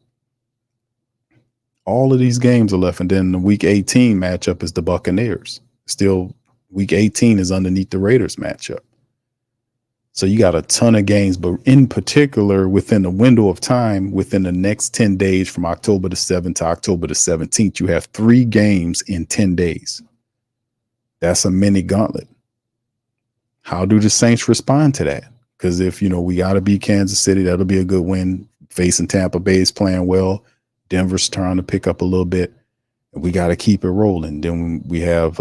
All of these games are left. And then the Week 18 matchup is the Buccaneers. Still, Week 18 is underneath the Raiders matchup. So you got a ton of games, but in particular, within the window of time, within the next 10 days from October the 7th to October the 17th, you have 3 games in 10 days. That's a mini gauntlet. How do the Saints respond to that? Because if, we got to beat Kansas City, that'll be a good win. Facing Tampa Bay is playing well. Denver's trying to pick up a little bit. We got to keep it rolling. Then we have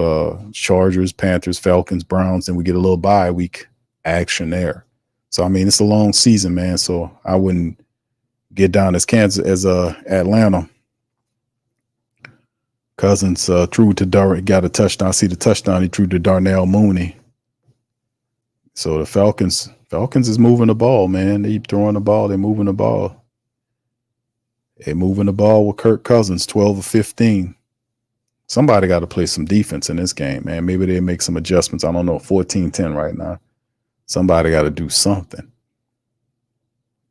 Chargers, Panthers, Falcons, Browns, and we get a little bye week action there. So I mean, it's a long season, man. So I wouldn't get down as Atlanta. Cousins threw to got a touchdown. I see the touchdown he threw to Darnell Mooney. So the Falcons is moving the ball, man. They keep throwing the ball. They're moving the ball. They're moving the ball with Kirk Cousins, 12 of 15. Somebody got to play some defense in this game, man. Maybe they make some adjustments. I don't know, 14-10 right now. Somebody got to do something.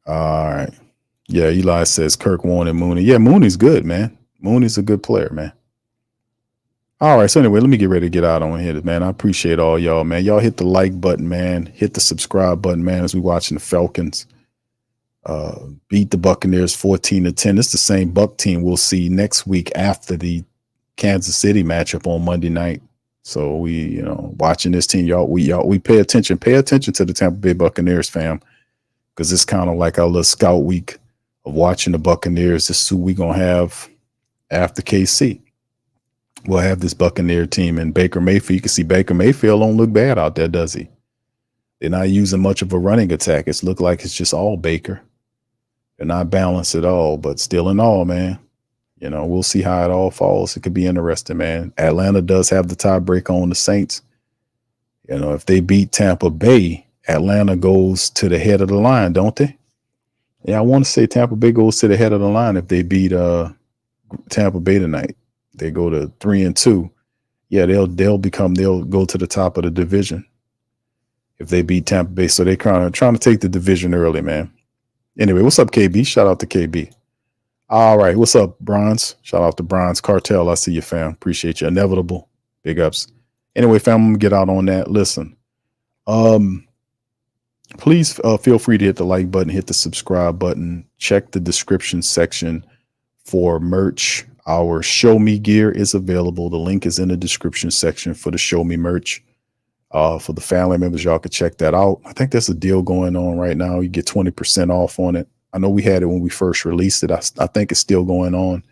All right. Yeah, Eli says Kirk wanted Mooney. Yeah, Mooney's good, man. Mooney's a good player, man. All right. So anyway, let me get ready to get out on here, man. I appreciate all y'all, man. Y'all hit the like button, man. Hit the subscribe button, man, as we watching the Falcons beat the Buccaneers 14-10. It's the same Buck team we'll see next week after the Kansas City matchup on Monday night. So we, watching this team, we pay attention to the Tampa Bay Buccaneers, fam, because it's kind of like our little scout week of watching the Buccaneers. This is who we gonna have after KC. We'll have this Buccaneer team and Baker Mayfield. You can see Baker Mayfield don't look bad out there, does he? They're not using much of a running attack. It's look like it's just all Baker. They're not balanced at all, but still in all, man. We'll see how it all falls. It could be interesting, man. Atlanta does have the tiebreak on the Saints. You know, if they beat Tampa Bay, Atlanta goes to the head of the line, don't they? Yeah, I want to say Tampa Bay goes to the head of the line if they beat Tampa Bay tonight. They go to 3-2. Yeah, they'll go to the top of the division if they beat Tampa Bay. So they're trying to take the division early, man. Anyway, what's up, KB? Shout out to KB. All right, what's up, Bronze? Shout out to Bronze Cartel. I see you, fam. Appreciate you. Inevitable. Big ups. Anyway, fam, I'm gonna get out on that. Listen, please feel free to hit the like button, hit the subscribe button, check the description section for merch. Our Show Me gear is available. The link is in the description section for the Show Me merch. For the family members, y'all can check that out. I think there's a deal going on right now. You get 20% off on it. I know we had it when we first released it. I think it's still going on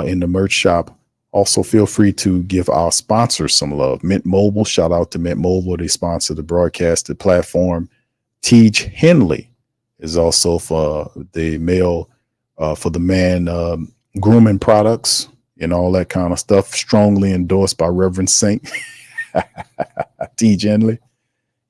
in the merch shop. Also, feel free to give our sponsors some love. Mint Mobile, shout out to Mint Mobile. They sponsor the broadcasted platform. Tej Henley is also for the male, for the man grooming products and all that kind of stuff. Strongly endorsed by Reverend Saint Tej Henley.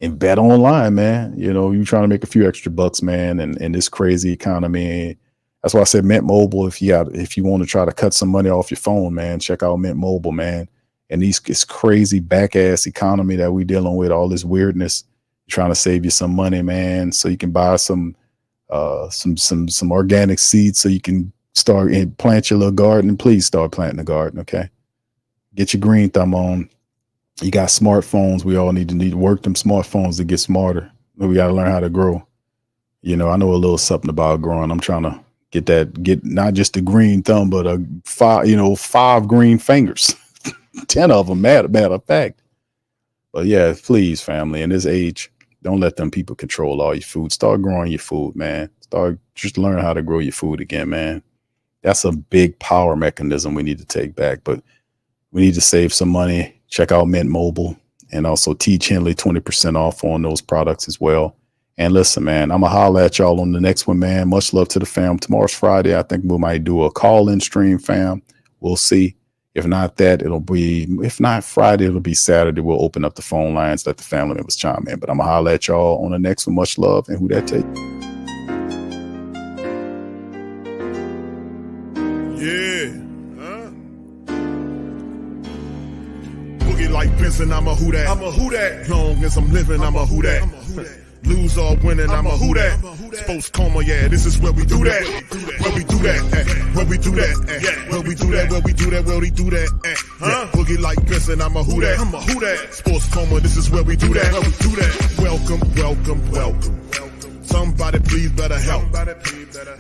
And Bet Online, man. You know, you're trying to make a few extra bucks, man, and in this crazy economy. That's why I said Mint Mobile. If you want to try to cut some money off your phone, man, check out Mint Mobile, man. And this crazy back ass economy that we dealing with, all this weirdness, trying to save you some money, man, so you can buy some organic seeds so you can start and plant your little garden. And please start planting a garden, okay? Get your green thumb on. You got smartphones. We all need to work them smartphones to get smarter. We got to learn how to grow. You know, I know a little something about growing. I'm trying to get not just a green thumb, but five green fingers, 10 of them, matter of fact. But yeah, please, family, in this age, don't let them people control all your food. Start growing your food, man. Just learn how to grow your food again, man. That's a big power mechanism we need to take back, but we need to save some money. Check out Mint Mobile and also Tej Henley, 20% off on those products as well. And listen, man, I'm going to holler at y'all on the next one, man. Much love to the fam. Tomorrow's Friday. I think we might do a call-in stream, fam. We'll see. If not Friday, it'll be Saturday. We'll open up the phone lines, let the family members chime in. But I'm going to holler at y'all on the next one. Much love. And who that take? Yeah. Boogie like Benson, I'm a who that. I'm a who that. Long as I'm living, I'm a who that. Lose or winning, I'm a who that. Sports coma, yeah, this is where we do that. Where we do that, where we do that, where we do that, where we do that, where we do that. Boogie like Benson, I'm a who that. I'm a who that. Sports coma, this is where we do that. Where we do that. Welcome, welcome, welcome. Somebody please better help.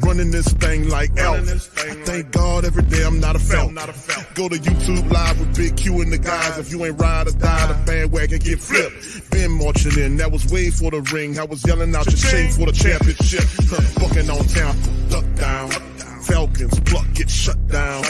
Running this thing like Elf. I thank God every day I'm not a felt. Go to YouTube Live with Big Q and the guys. If you ain't ride or die, the bandwagon get flipped. Been marching in, that was way for the ring. I was yelling out your shame for the championship. Bucking on town, duck down. Falcons, pluck, get shut down.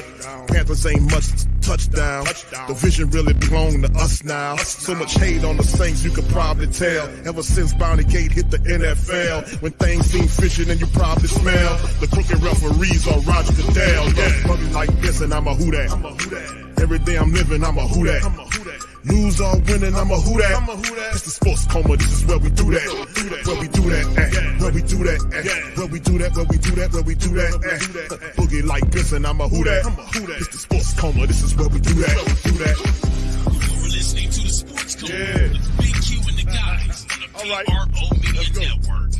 Panthers ain't much touchdown. The vision really belong to us now. So much hate on the Saints, you could probably tell. Ever since Bounty Gate hit the NFL, when things seem fishy and you probably smell the crooked referees on Roger Goodell. Yeah, Buggy like this and I'm a who that. Every day I'm living, I'm a who that. Lose or winning, I'm a who that. It's the sports coma, this is where we do that. Where we do that, where we do that, where we do that, where we do that, where we do that. Boogie like this and I'm a who that. It's the sports coma, this is where we do that. You're listening to the Sports Coma with Big Q and the guys on the PRO Media Network.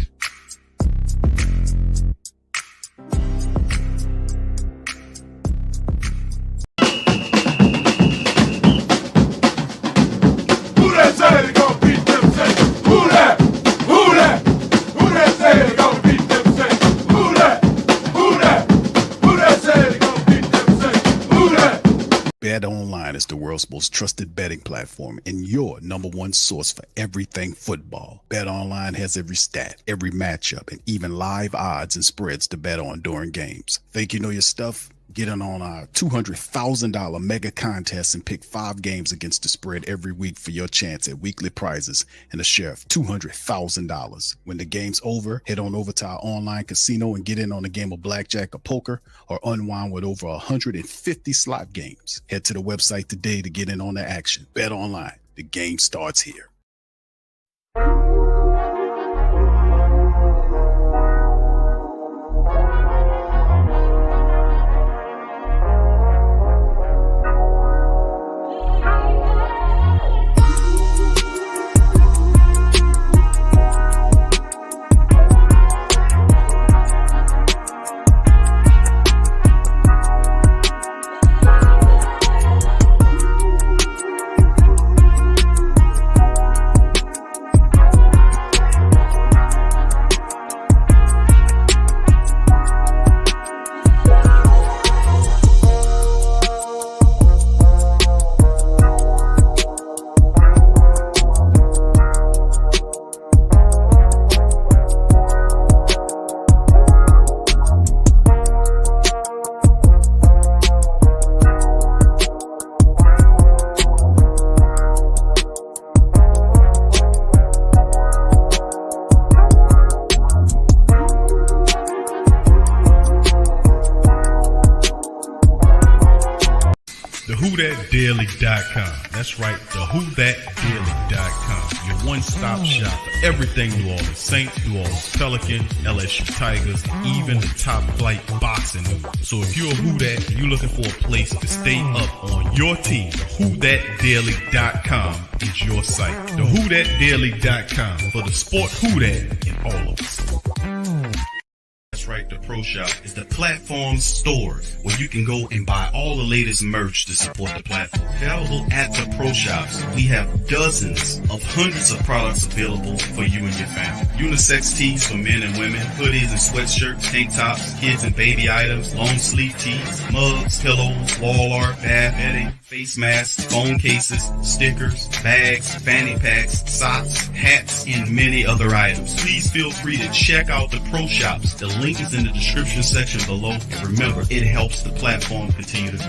Bet Online is the world's most trusted betting platform and your number one source for everything football. Bet Online has every stat, every matchup, and even live odds and spreads to bet on during games. Think you know your stuff? Get in on our $200,000 mega contest and pick 5 games against the spread every week for your chance at weekly prizes and a share of $200,000. When the game's over, head on over to our online casino and get in on a game of blackjack or poker or unwind with over 150 slot games. Head to the website today to get in on the action. Bet Online. The game starts here. WhoThatDaily.com. That's right, the WhoThatDaily.com. Your one-stop shop for everything New Orleans Saints, New Orleans Pelicans, LSU Tigers, even the top flight boxing news. So if you're a Who That and you're looking for a place to stay up on your team, WhoThatDaily.com is your site. The WhoThatDaily.com for the sport Who That in all of us. That's right, the Pro Shop is the platform store where you can go and buy all the latest merch to support the platform. Available at the Pro Shops, we have dozens of hundreds of products available for you and your family. Unisex tees for men and women, hoodies and sweatshirts, tank tops, kids and baby items, long sleeve tees, mugs, pillows, wall art, bath bedding, face masks, phone cases, stickers, bags, fanny packs, socks, hats, and many other items. Please feel free to check out the Pro Shops. The link is in the description section below. And remember, it helps the platform continue to grow.